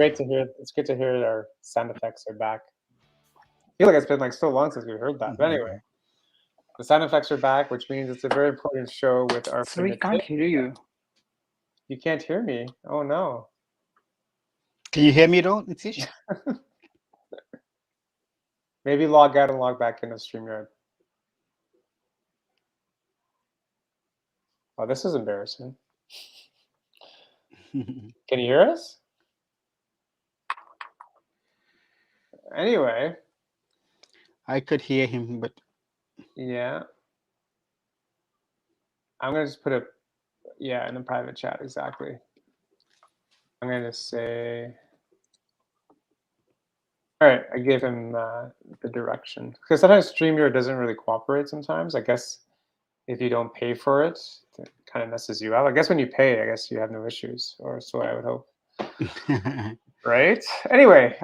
great to hear. It's good to hear our sound effects are back. I feel like it's been like so long since we heard that. But anyway, the sound effects are back, which means it's a very important show with our Sorry, friend can't Nitish. hear you. You can't hear me. Oh no. Can you hear me though, Nitish? Maybe log out and log back into StreamYard. Oh, this is embarrassing. Can you hear us? Anyway, I could hear him, but yeah. I'm gonna just put a in the private chat exactly. I'm gonna say. All right, I gave him the direction because sometimes StreamYard doesn't really cooperate. Sometimes I guess if you don't pay for it, it kind of messes you up. I guess when you pay, I guess you have no issues, or so I would hope. Right. Anyway,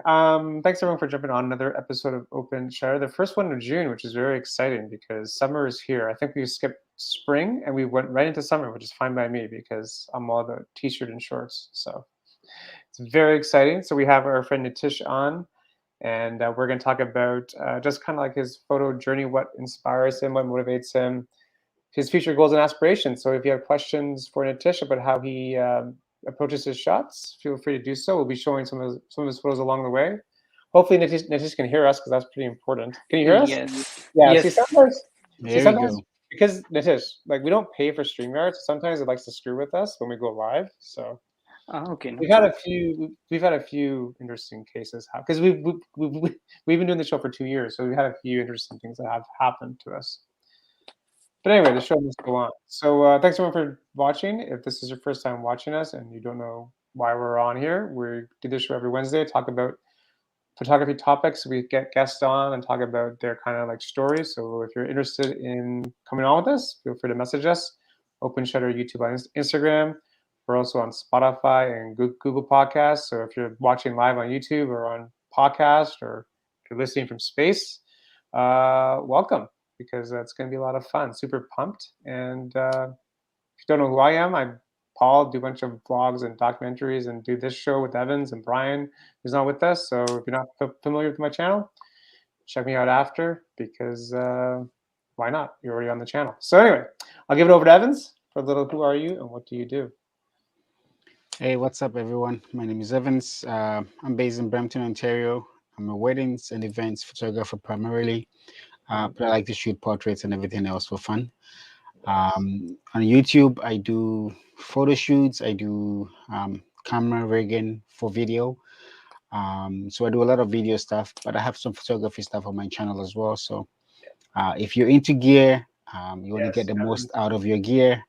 thanks everyone for jumping on another episode of Open Share, the first one of June, which is very exciting because summer is here. I think we skipped spring and we went right into summer, which is fine by me because I'm all about t-shirt and shorts. So it's very exciting. So we have our friend Nitish on, and we're going to talk about just kind of like his photo journey, what inspires him, what motivates him, his future goals and aspirations. So if you have questions for Nitish about how he approaches his shots, feel free to do so. We'll be showing some of his photos along the way. Hopefully Nitish can hear us because that's pretty important. Can you hear us? Yes. Yeah. Yes. See there we sometimes go. because Nitish, like we don't pay for StreamYard, so sometimes it likes to screw with us when we go live. So Okay, no we've had problem. a few. We've had a few interesting cases because we've been doing the show for 2 years, so we've had a few interesting things that have happened to us. But anyway, the show must go on. So thanks everyone for watching. If this is your first time watching us and you don't know why we're on here, we do this show every Wednesday, talk about photography topics. We get guests on and talk about their kind of like stories. So if you're interested in coming on with us, feel free to message us. Open Shutter YouTube on Instagram. We're also on Spotify and Google Podcasts. So if you're watching live on YouTube or on podcast or if you're listening from space, welcome because that's going to be a lot of fun. Super pumped. And if you don't know who I am, I'm Paul, do a bunch of vlogs and documentaries and do this show with Evans and Bryan, who's not with us. So if you're not familiar with my channel, check me out after because why not? You're already on the channel. So anyway, I'll give it over to Evans for a little who are you and what do you do? Hey, what's up, everyone? My name is Evans. I'm based in Brampton, Ontario. I'm a weddings and events photographer primarily, but I like to shoot portraits and everything else for fun. On YouTube, I do photo shoots. I do camera rigging for video. So I do a lot of video stuff, but I have some photography stuff on my channel as well. So if you're into gear, you want to get Yes, the most out of your gear,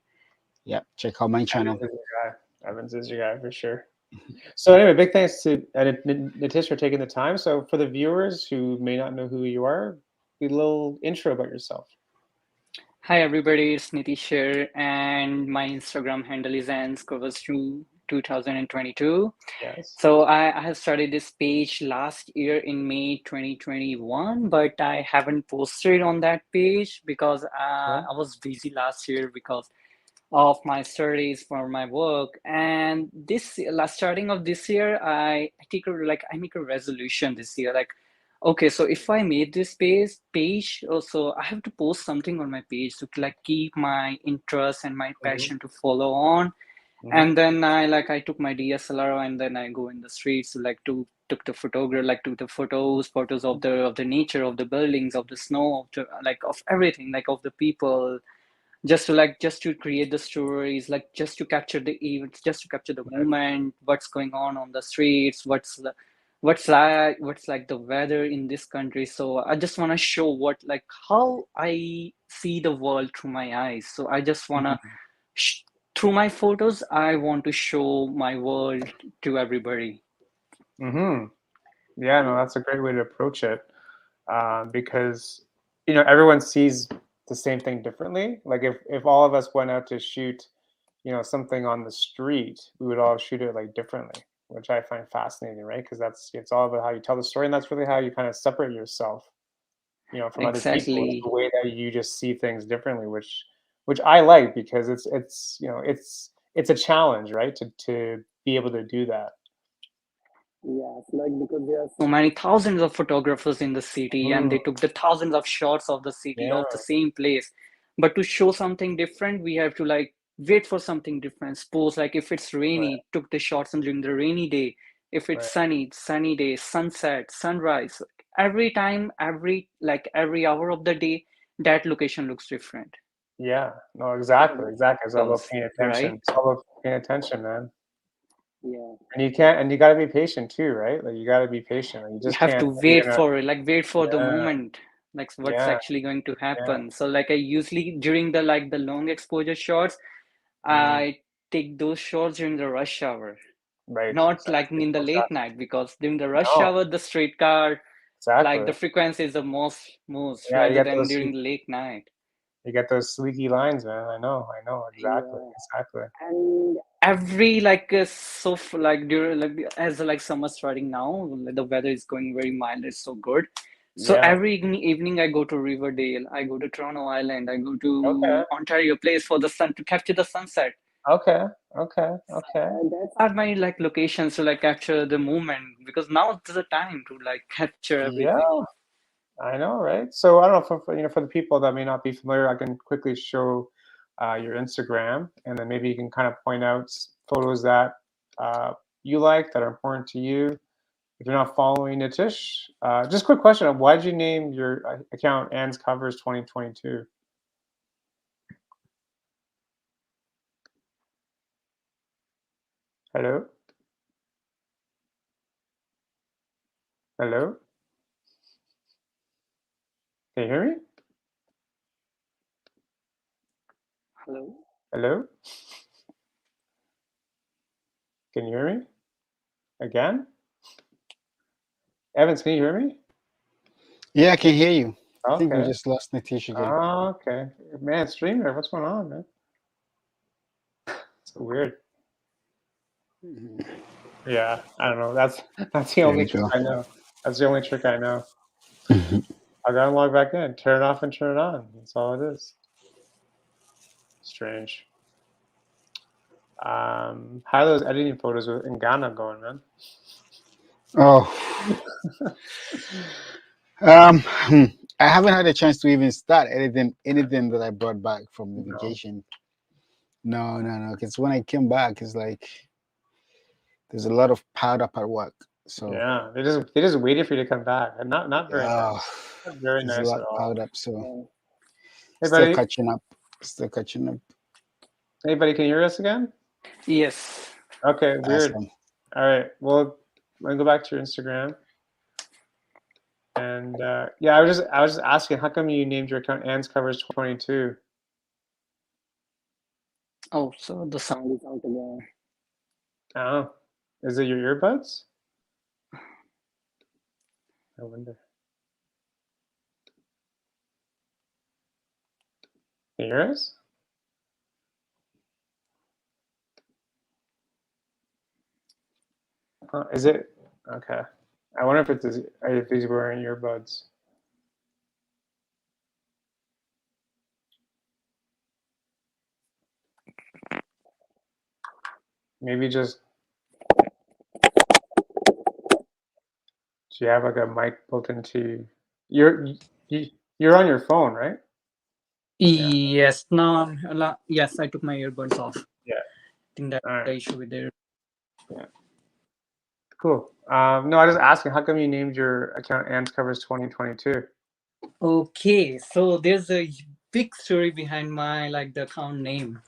yeah, check out my channel. Evans is your guy. Evans is your guy for sure. So anyway, big thanks to Nitish for taking the time. So for the viewers who may not know who you are, a little intro about yourself. Hi everybody, it's Nitish here, and my Instagram handle is anscovers2 2022. Yes. So I have started this page last year in May 2021, but I haven't posted on that page because Yeah. I was busy last year because of my studies for my work. And this last starting of this year, I make a resolution this year, like, okay, so if I made this page also I have to post something on my page to like keep my interest and my Mm-hmm. passion to follow on. Mm-hmm. And then I took my DSLR and then I go in the streets to like to took the photograph like took the photos of the nature, of the buildings, of the snow, of the, like of everything, like of the people, just to create the stories, like just to capture the events, just to capture the moment, what's going on the streets, what's like the weather in this country. So I just want to show what like how I see the world through my eyes. So I just want to sh- through my photos I want to show my world to everybody. Mm-hmm. Yeah, no, that's a great way to approach it because everyone sees the same thing differently. Like if all of us went out to shoot, something on the street, we would all shoot it like differently, which I find fascinating, right? Because it's all about how you tell the story, and that's really how you kind of separate yourself, from other people. It's the Exactly. way that you just see things differently, which I like because it's a challenge, right? To be able to do that. Yes, like because there are so many thousands of photographers in the city and Mm, they took the thousands of shots of the city yeah, of the same place. But to show something different, we have to like wait for something different. Suppose like if it's right, rainy, took the shots during the rainy day. If it's right. sunny, sunny day, sunset, sunrise. Every time, every hour of the day, that location looks different. Yeah, no, exactly, exactly. It's all about Those, paying attention. right? It's all about paying attention, man. Yeah. And you can't, and you got to be patient too, right? Like you got to be patient. Like, you You just have can't. to You're wait gonna, for it, like wait for the yeah, moment, like what's yeah, actually going to yeah. happen. So like I usually during the like the long exposure shots, Mm, I take those shots during the rush hour, right, not like exactly. in the No late traffic. night, because during the rush No, hour the streetcar like exactly. the frequency is the most Yeah, rather than during the late night. you get those sleeky lines, man. I know, exactly, Yeah. exactly. And every like like during like as like summer starting now, like, the weather is going very mild, it's so good. So Yeah. every evening I go to Riverdale, I go to Toronto Island, I go Okay. to Ontario Place for the sun to capture the sunset. Okay. Okay. Okay. That's are my like locations to like capture the moment, because now is the time to like capture everything. Yeah, I know, right? So I don't know for the people that may not be familiar, I can quickly show your Instagram, and then maybe you can kind of point out photos that you like that are important to you. If you're not following Nitish, just quick question: why did you name your account Anne's Covers 2022? Hello, hello, can you hear me? Hello. Hello, can you hear me again? Evans, can you hear me? Yeah, I can hear you. I think we Okay. just lost Nitish again. Okay. Man, streamer, what's going on, man? It's weird. Mhm. Yeah, I don't know. That's the There only we trick go. I know. That's the only trick I know. Mhm. I gotta log back in, turn it off and turn it on. That's all it is. Strange. How are those editing photos in Ghana going, man? Oh, um, hmm, I haven't had a chance to even start anything that I brought back from the No. vacation. No, no, no. Because when I came back, it's like there's a lot of piled up at work. So Yeah, they just waited for you to come back, and not very yeah, nice. Not very there's a nice lot at all. piled up. So Yeah. Hey, still buddy. catching up. Still catching up. Hey, buddy. Can you hear us again? Yes. Okay. Weird. Awesome. All right. Well, let me go back to your Instagram. And yeah, I was just asking, how come you named your account Anne's Covers 22? Oh, so the sound is out again. Oh, is it your earbuds? I wonder. Can you hear us? Is it okay? I wonder if he's wearing earbuds. Maybe just do you have like a mic built into you're on your phone, right? Yeah. Yes, now yes, I took my earbuds off. Yeah. Think that's All right. the issue with it. Yeah. Cool. No, I was just asking, how come you named your account Anne's Covers 2022? Okay, so there's a big story behind my like the account name.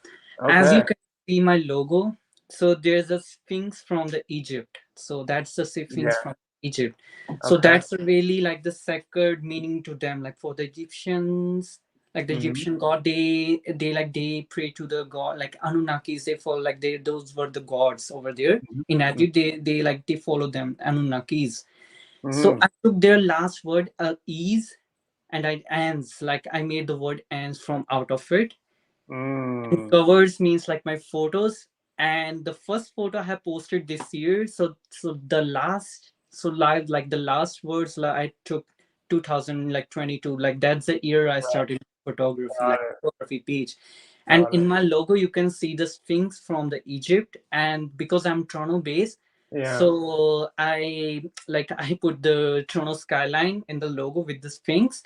As you Okay. can see my logo, so there's a sphinx from the Egypt. So that's the sphinx Yeah. from Egypt. So Okay. that's really like the sacred meaning to them. Like for the Egyptians, like the Mm-hmm. Egyptian god, they pray to the god like Anunnakis. They follow like they those were the gods over there in Mm-hmm. Egypt. They follow them Anunnakis. So Mm-hmm. I took their last word is and I ends like I made the word ends from out of it. And Mm. covers means like my photos, and the first photo I have posted this year. So the last so live like the last words like I took 2000 like 22, like that's the year I started photography, Got like it. photography page. And Got in it. my logo you can see the sphinx from the Egypt, and because I'm Toronto based, Yeah. So I put the Toronto skyline in the logo with the Sphinx.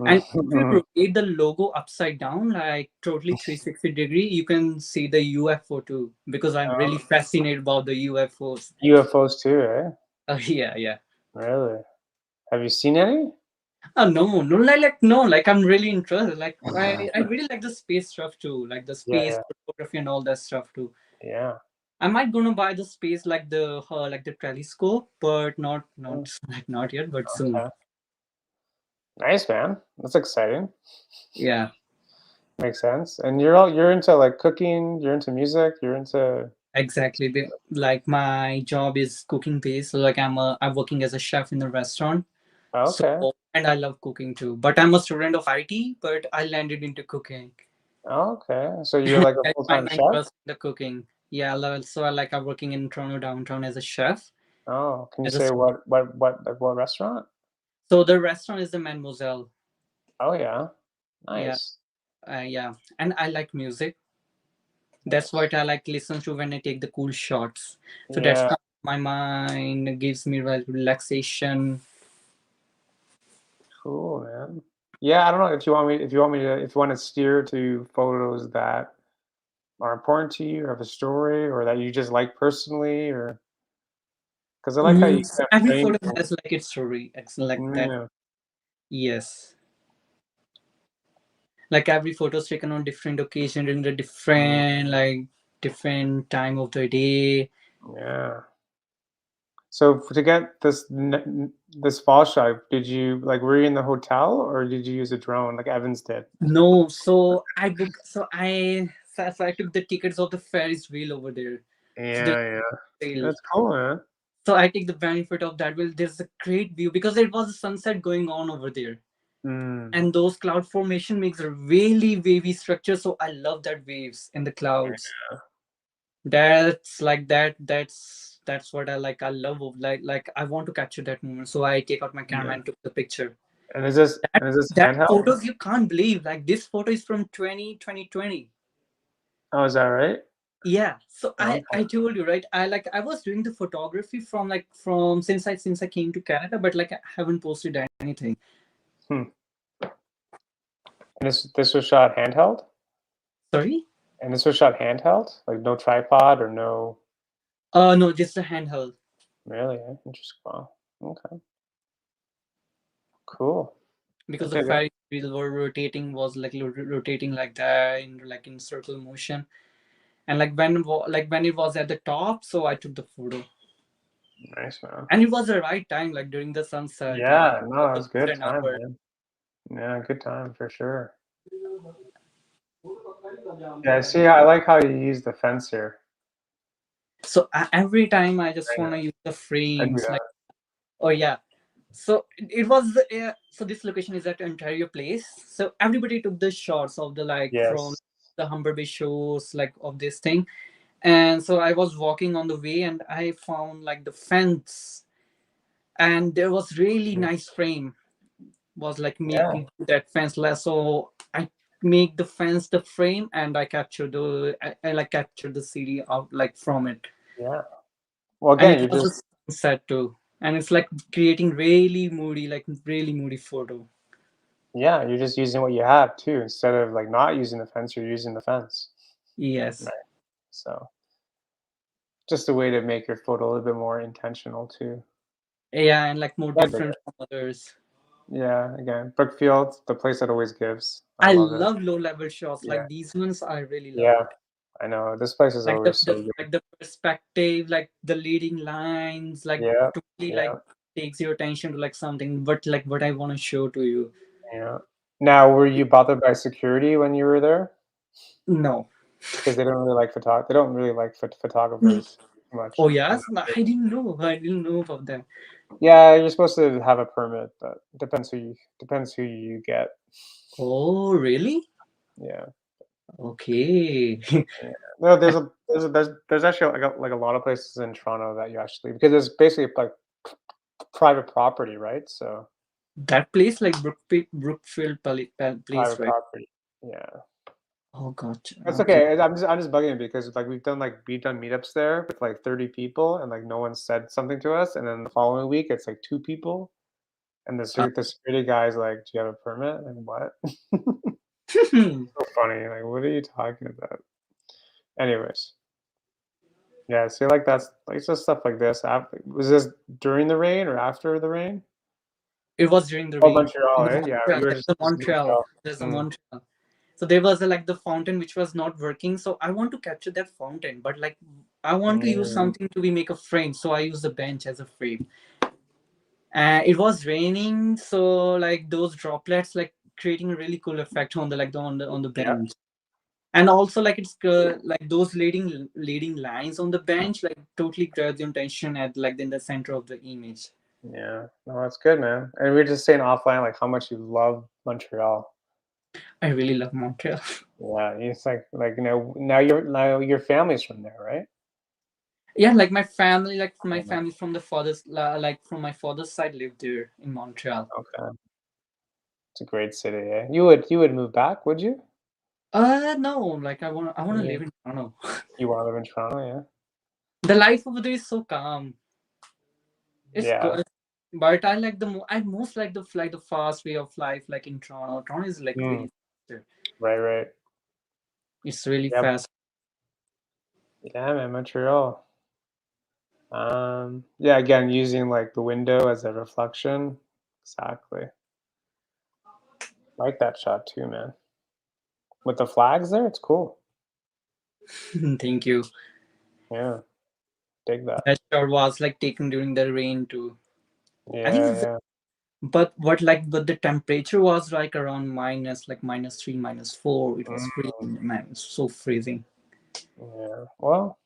And if you rotate the logo upside down, like totally 360-degree, you can see the UFO too, because I'm really fascinated about the UFOs. UFOs too, eh? Oh yeah, yeah. Really? Have you seen any? Oh no, no, no, like I'm really interested. Like I really like the space stuff too, like the Yeah, space yeah, photography and all that stuff too. yeah. I might gonna buy the space like the telescope, but Mm, not like not yet, but soon. okay. Nice, man. That's exciting. Yeah, Makes sense. And you're into like cooking, you're into music, you're into exactly. Like my job is cooking based, so like I'm working as a chef in the restaurant. So okay. and I love cooking too. But I'm a student of IT, but I landed into cooking. Okay. So you're like a I find full-time my chef? interest in the cooking. Yeah, I'm working in Toronto downtown as a chef. Oh, can you As a say what restaurant? So the restaurant is the Mademoiselle. Oh yeah. Yeah, Nice. yeah, and I like music. That's Nice. what I like listen to when I take the cool shots. So that's Yeah, how my mind gives me relaxation. cool, man. Yeah, I don't know if you want to steer to photos that are important to you or have a story or that you just like personally or because I like how you So kind of every frame photo things. has like its story. It's like that. Yeah, Yes. Like every photo is taken on different occasion during the mm, different time of the day. yeah. So to get this fall shot, did you like were you in the hotel or did you use a drone like Evans did? No, so I took the tickets of the Ferris wheel over there. So there's Yeah, yeah. a sale. That's cool, man. So I take the benefit of that. Well, there's a great view because there was a sunset going on over there. Mm, And those cloud formation makes a really wavy structure. So I love that waves in the clouds. That's like that's what I like. I love like I want to capture that moment. So I take out my camera yeah. and took the picture. And is this That and is this that handheld? photos you can't believe. Like this photo is from 2020. Oh, is that right? Yeah. So I Okay. told you, right? I was doing the photography from since I came to Canada, but like I haven't posted anything. Hmm. And this was shot handheld? Sorry? And this was shot handheld? Like no tripod or no No, just a handheld. really? Eh? Interesting. Wow. Okay. Cool. I Because the dig it. Ferris wheel were rotating was like rotating like that in circle motion. And like when it was at the top, so I took the photo. Nice, man. And it was the right time, like during the sunset, like Yeah, no, it it was was a good golden time, hour. man. Yeah, good time for sure. Yeah, see, I like how you use the fence here. So every time I just Very want to nice. use the I do frames, like that. oh yeah. So it was so this location is at Ontario Place. So everybody took the shots of the like from Yes. the Humber Bay shows, like of this thing. And so I was walking on the way and I found like the fence, and there was really Mm, nice frame was like yeah, making that fence less. So I make the fence the frame and I like capture the city out like from it. yeah. Well, And again, it you was a just sunset too. And it's like creating really moody photo. yeah, you're just using what you have too. Instead of like not using the fence, you're using the fence. Yes. Right. So just a way to make your photo a little bit more intentional too. Yeah, and like more I dig different it. from others. Yeah, again, Brookfield, the place that always gives. I I love it. love low level shots. Yeah, Like these ones I really love yeah. it. I know this place is Like always so good. the perspective, like the leading lines, like Yeah, totally like yeah, takes your attention to like something, but like what I want to show to you. yeah. Now, were you bothered by security when you were there? No. Because they don't really like photographers much. Oh I'm yes, not no, sure. I didn't know. I didn't know about that. Yeah, you're supposed to have a permit, but depends who you get. Oh really? Yeah, Okay. yeah. No, there's actually like a lot of places in Toronto that you actually because it's basically like private property, right? So That place like Brookfield, Place, private right? property. Yeah. Oh, gotcha. That's Okay. okay. I'm just bugging you because like we've done meetups there with like 30 people and like no one said something to us, and then the following week it's like 2 people, and the security guy's like, "Do you have a permit?" And what? So funny. Like, what are you talking about? Anyways, yeah. So like that's like it's just stuff like this. Was this during the rain or after the rain? It was during the Oh, rain. Montreal, In the eh? Yeah, Montreal, you were there's a just in Montreal. Montreal. There's a Mm. Montreal. So there was like the fountain which was not working. So I want to capture that fountain, but like I want to use Mm. something to be make a frame. So I use the bench as a frame. It was raining, so like those droplets like creating a really cool effect on the Yeah, bench. And also like it's like those leading lines on the bench like totally grab the attention at like in the center of the image. yeah. No, that's good, man. And we were just saying offline like how much you love Montreal. I really love Montreal. Yeah, it's like now your family's from there, right? Yeah, like my Yeah. family from the like from my father's side lived there in Montreal. Okay, it's a great city. Eh? You would move back, would you? No, like I want to Yeah. live in Toronto. You want to live in Toronto? The life over there is so calm. It's Yeah. good, but I like I most like the fast way of life like in Toronto. Toronto is like Yeah. really faster. Right, right. It's really Yep. fast. Yeah, man, Montreal. Yeah, again, using like the window as a reflection. Exactly. Like that shot too, man. With the flags there, it's cool. Thank you. Yeah, dig that. That shot was like taken during the rain too. I think, Yeah, yeah. but the temperature was like around -3, -4. It was Mm, freezing, man. It's so freezing. yeah. Well,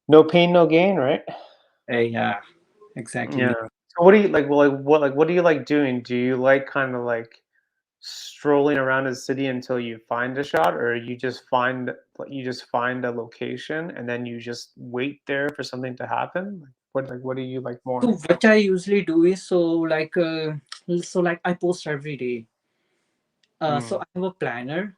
no pain, no gain, right? Yeah, exactly. Yeah. So what do you like? Well, what do you like doing? Do you like kind of like strolling around the city until you find a shot, or you just find a location and then you just wait there for something to happen? What do you like So more? what I usually do is so like I post every day. So Mm. I have a planner.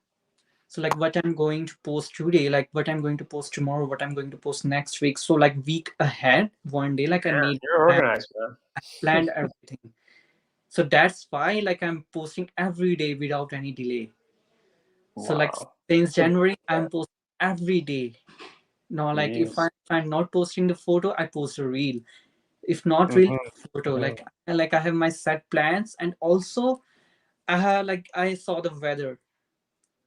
So like what I'm going to post today, like what I'm going to post tomorrow, what I'm going to post next week. So like week ahead, one day, like I Man, made you're organized, man. planned everything. So that's why like I'm posting every day without any delay. So like Wow. since So January, yeah, I'm posting every day. No, like jeez. if I'm not posting the photo, I post a reel. If not reel, Mhm, photo. mhm. Like I have my set plans, and also I have like I saw the weather.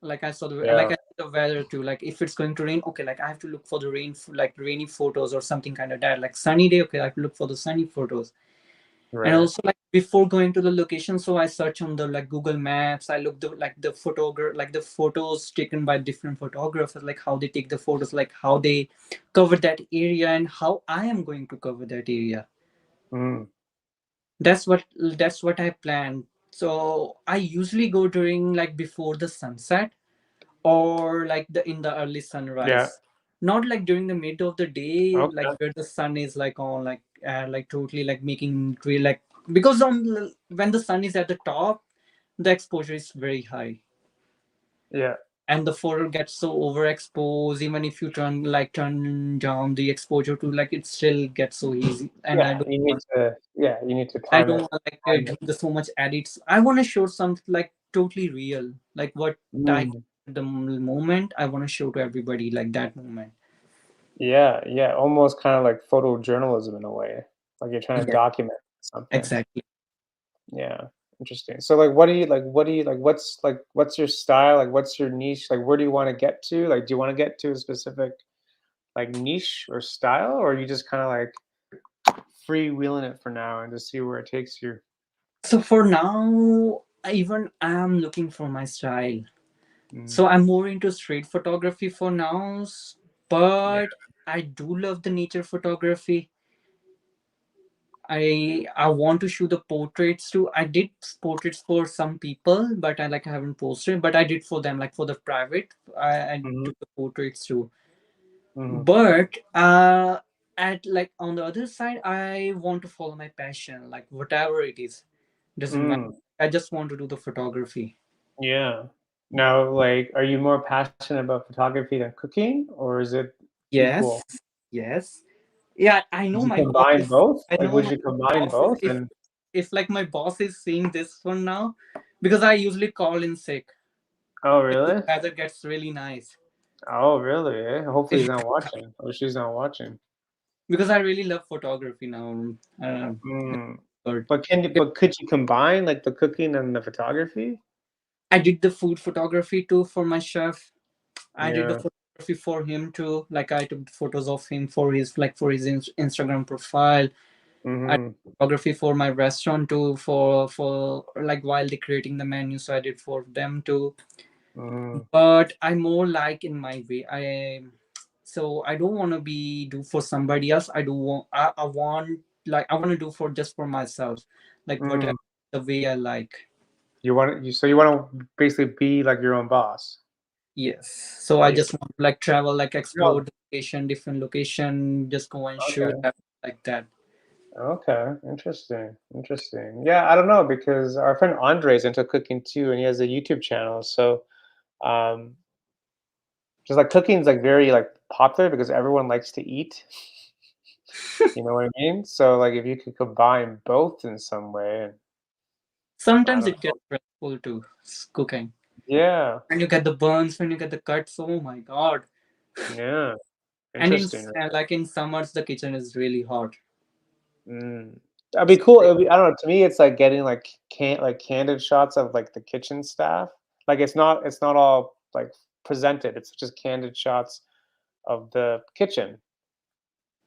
Like Yeah, I saw the weather too. Like if it's going to rain, okay, like I have to look for the like rainy photos or something kind of that. Like sunny day, okay, I have to look for the sunny photos. And right. also like before going to the location, so I search on the like Google Maps. I look the like the photographer, like the photos taken by different photographers, like how they take the photos, like how they cover that area and how I am going to cover that area. Mm. That's what I planned. So I usually go during like before the sunset or like the in the early Yeah. sunrise, not like during the mid of the day like Okay. where the sun is like on like totally like making real like because when the sun is at the top the exposure is very high Yeah. and the photo gets so overexposed. Even if you turn down the exposure to like it still gets so easy, and Yeah. You need to I time don't it. want to like Time do it. the so much edits. I want to show something like totally real, like what I Mm. the moment I want to show to everybody like that moment. Yeah, yeah. Almost kind of like photojournalism in a way. Like you're trying to Yeah, document something. exactly. Yeah. Interesting. So like what do you like what's your style? Like what's your niche? Like where do you want to get to? Like do you want to get to a specific like niche or style, or are you just kind of like freewheeling it for now and just see where it takes you? So for now, even I'm looking for my style. Mm. So I'm more into street photography for now, but I do love the nature photography. I want to shoot the portraits too. I did portraits for some people, but I haven't posted. But I did for them like for the private. I Mhm, took the portraits too. mhm, But at like on the other side, I want to follow my passion, like whatever it is, doesn't matter. mm, I just want to do the photography. yeah. Now, like, are you more passionate about photography than cooking, or is it Yes, equal? yes. Yeah, I Would know you my boss combine is. both? I Like, know would my you combine boss is. both? And If like my boss is seeing this one now, because I usually call in sick oh, if the really? weather gets really nice. Oh, really? Eh? Hopefully he's not watching, or she's not watching. Because I really love photography now. Mm. But But could you combine like the cooking and the photography? I did the food photography too for my chef. I did the Yeah. photography for him too. Like I took photos of him for his Instagram profile. I did Mm-hmm. photography for my restaurant too. For like while they creating the menu, so I did for them too. Mm-hmm. But I more like in my way. I don't want to be do for somebody else. I want like I want to do for just for myself. Like whatever Mm. the way I like. You want to basically be like your own boss. Yes. So I Like, just want to like travel, like explore no. the location, different location, just go and shoot Okay. like that. Okay. Interesting. Interesting. Yeah, I don't know because our friend Andre's into cooking too, and he has a YouTube channel. So, um, just like cooking is like very like popular because everyone likes to eat. You know what I mean? So, like, if you could combine both in some way, and I Sometimes don't it gets stressful too, cooking. Yeah. When you get the burns, when you get the cuts, oh my god. Yeah. And in Interesting. like in summers, the kitchen is really hot. Mm. That'd be cool. I don't know. To me, it's like getting like candid shots of like the kitchen staff. Like it's not all like presented. It's just candid shots of the kitchen,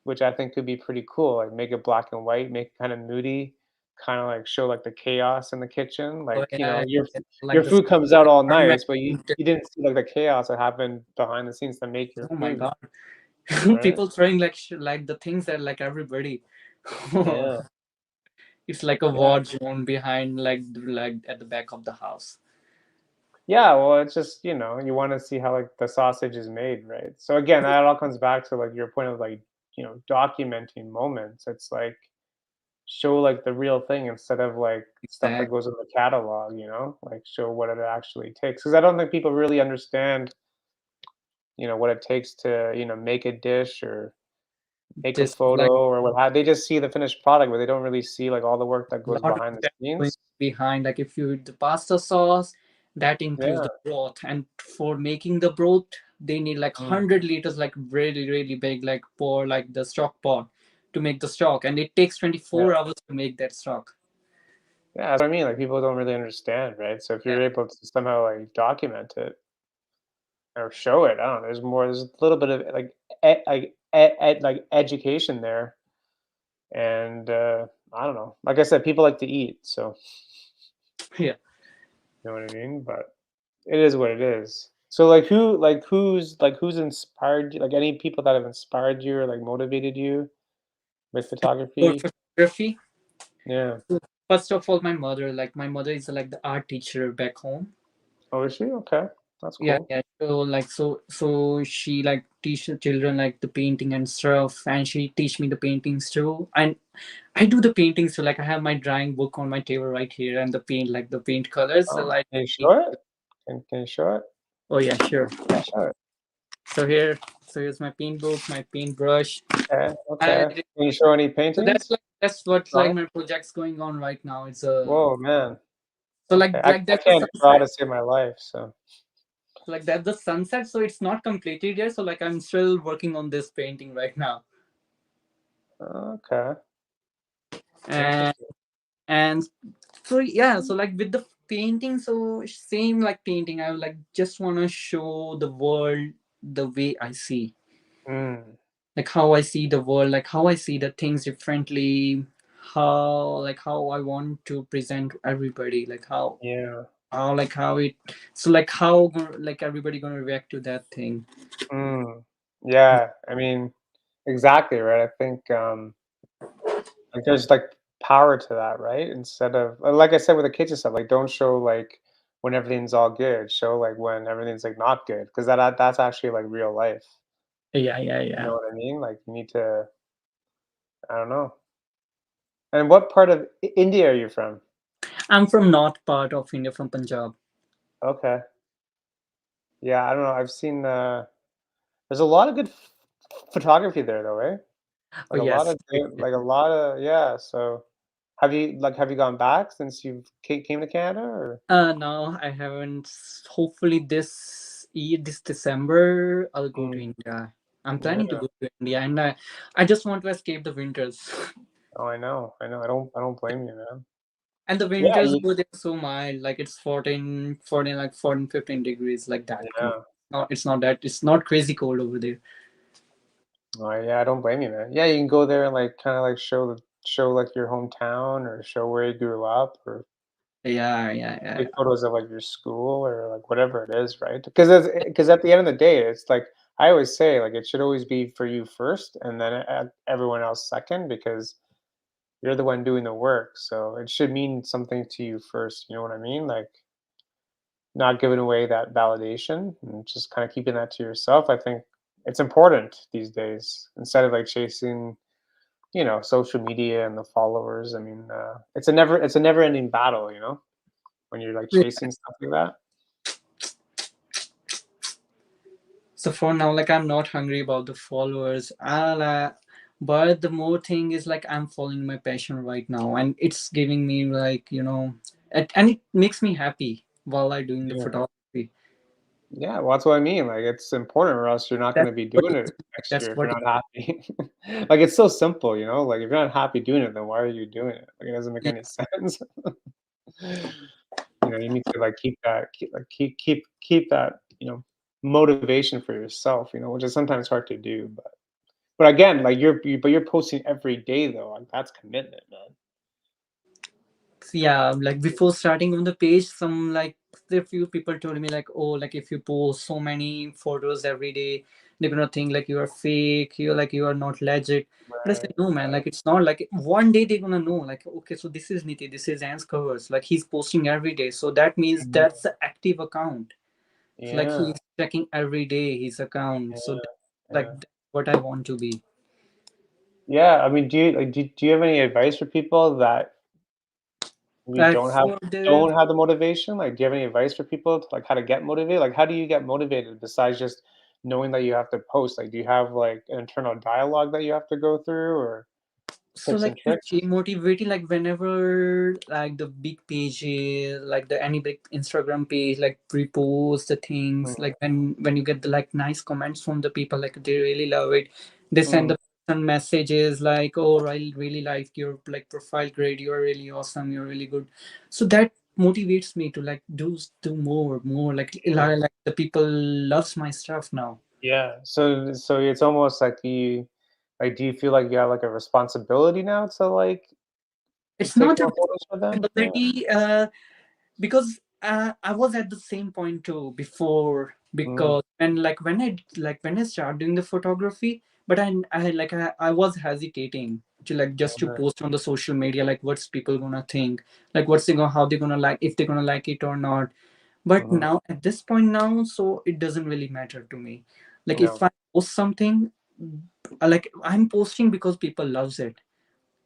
which I think could be pretty cool. Like make it black and white, make it kind of moody, kind of like show like the chaos in the kitchen. Oh Like yeah, your like the food comes out all nice, but environment. you didn't see like the chaos that happened behind the scenes to make your Oh my food, god. right? People throwing like like the things that like everybody. Yeah. It's like a Yeah. war zone behind like at the back of the house. Yeah, well, it's just, you wanna see how, like, the sausage is made, right? So, again, that all comes back to, like, your point of, like, documenting moments. It's like, show, like, the real thing instead of, like, stuff that Exactly. goes in the catalog, you know? Like, show what it actually takes. Because I don't think people really understand, what it takes to, make a dish or make a This like photo or what have they just see the finished product, but they don't really see, like, all the work that goes lot of behind the steps going scenes. behind. Like if you eat the pasta sauce, that includes Yeah. the broth, and for making the broth, they need like Mm. 100 liters, like really really big, like for like the stock pot to make the stock, and it takes Yeah. 24 hours to make that stock. Yeah, that's what I mean, like, people don't really understand, right? So if Yeah, you're able to somehow, like, document it or show it, I don't know, there's a little bit of, like, like, education there, and, I don't know. Like I said, people like to eat, so yeah. you know what I mean? But it is what it is. So, who's inspired you? Like, any people that have inspired you or, like, motivated you with For photography? photography, Yeah. first of all, my mother. Like my mother is like the art teacher back home. Oh, is she? Okay. That's Yeah, cool. yeah. So she like teach the children like the painting and stuff, and she teach me the paintings too. And I do the paintings too. Like I have my drawing book on my table right here, and the paint like the paint colors. So Oh, like, can you show it? Can you show it? oh yeah, sure. Yeah, show it. So here, so here's my paint book, my paintbrush, Okay, and okay. Can you show any so that's paintings? like that's what like Drawing? my project's going on right now. It's a Whoa, man. so Okay. I that's the can't draw sunset. to save my life, so Like that's the sunset. So it's not completed yet. So like I'm still working on this painting right now. okay. And Interesting. and so yeah, so like with the painting, so same like painting, I would like just want to show the world the way I see, Mm, like how I see the world, like how I see the things differently, how I want to present to everybody, like yeah. how like how it, so like how like everybody gonna react to that thing. Mm. Yeah, I mean, exactly, right? I think, like, there's, like, power to that, right? Instead of like I said with the kitchen stuff, like, don't show, like, when everything's all good. Show, like, when everything's, like, not good, because that's actually, like, real life. Yeah, yeah, You yeah. know what I mean? Like, you need to I don't know. And what part of India are you from? I'm from north part of India, from Punjab. Okay. Yeah, I don't know. I've seen there's a lot of good photography there though, eh? Oh Like a lot yes. of good, like a lot of yeah. So have you gone back since you came to Canada or? No, I haven't. Hopefully this December I'll go to Mm, India. I'm planning to yeah. go to India, and I just want to escape the winters. Oh, I know. I know. I don't blame you, man. And the Yeah, winters you, over there so mild, like it's 14, like 14, 15 degrees, like that cold. yeah. No, it's not crazy cold over there. Oh, yeah, I don't blame you, man. Yeah, you can go there and like kind of like show like your hometown or show where you grew up or Yeah, yeah, take yeah. photos of like your school or like whatever it is, right? Because at the end of the day, it's like I always say, like it should always be for you first and then everyone else second because you're the one doing the work. So it should mean something to you first. You know what I mean? Like not giving away that validation and just kind of keeping that to yourself. I think it's important these days instead of like chasing social media and the followers. I mean, it's a never ending battle, when you're like Yeah. chasing stuff like that. So for now, like I'm not hungry about the followers. But the more thing is like I'm following my passion right now, and it's giving me like and it makes me happy while I doing the Yeah. photography. Yeah, well, that's what I mean. Like, it's important, or else you're not going That's to be what doing it next that's year if what you're not happy. Like, it's so simple, Like, if you're not happy doing it, then why are you doing it? Like, it doesn't make yeah. any sense. You need to like keep that, keep that, motivation for yourself. Which is sometimes hard to do. But again, like but you're posting every day though. Like, that's commitment, man. Yeah, like before starting on the page, some like a few people told me like, oh, like if you post so many photos every day, they're gonna think like you are fake, you are not legit. But I said Right. no, man, like it's not like one day they're gonna know like, okay, so this is Niti, this is Ants covers, like he's posting every day, so that means Mhm. that's the active account. So like Yeah. he's checking every day his account, so Yeah. that's, like Yeah. that's what I want to be. Yeah. I mean, do you have any advice for people that we Like for the don't have the motivation? Like, do you have any advice for people to, like, how to get motivated? Like, how do you get motivated besides just knowing that you have to post? Like, do you have, like, an internal dialogue that you have to go through or So tips and like to tricks? stay motivated, like whenever like the big pages, like the any big Instagram page, like repost the things, Mhm, like when you get the like nice comments from the people, like they really love it. They send mhm, the person messages like, "Oh, I really like your like profile, great. You're really awesome. You're really good." So that motivates me to like do more. yeah. Like the people loves my stuff now. Yeah, so it's almost like do you feel like you have, like, a responsibility now to, like, It's take not a more photos for them? Yeah. responsibility. Because I was at the same point too before Mhm, because and when I started doing the photography, but I was hesitating to like just to mhm, post on the social media like what's people gonna think, like what's they gonna how they gonna like, if they're gonna like it or not. But mhm. now at this point now, so it doesn't really matter to me. Like if No. I post something, like I'm posting because people loves it,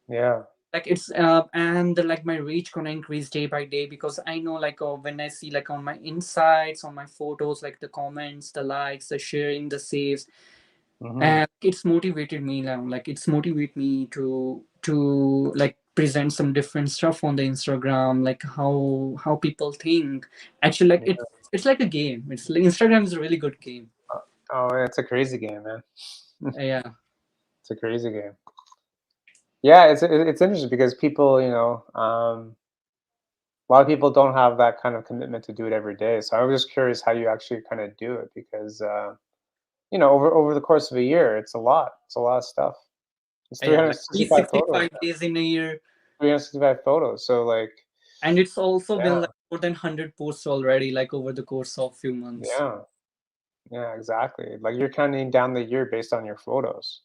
Yeah. like it's and like my reach gonna increase day by day because I know like when I see like on my insights on my photos, like the comments, the likes, the sharing, the saves, Mhm. and it's motivated me now, like it's motivate me to like present some different stuff on the Instagram, like how people think. Actually, like Yeah. it's like a game. It's like Instagram is a really good game. Oh, yeah, it's a crazy game, man. Yeah. It's a crazy game. Yeah, it's interesting because people, a lot of people don't have that kind of commitment to do it every day. So I was just curious how you actually kind of do it because over the course of a year, it's a lot. It's a lot of stuff. It's Yeah, like 365 photos. 365 days in a year. 365 photos. So like, And it's also been yeah, like more than 100 posts already, like over the course of few months. yeah, yeah, exactly. Like you're counting down the year based on your photos.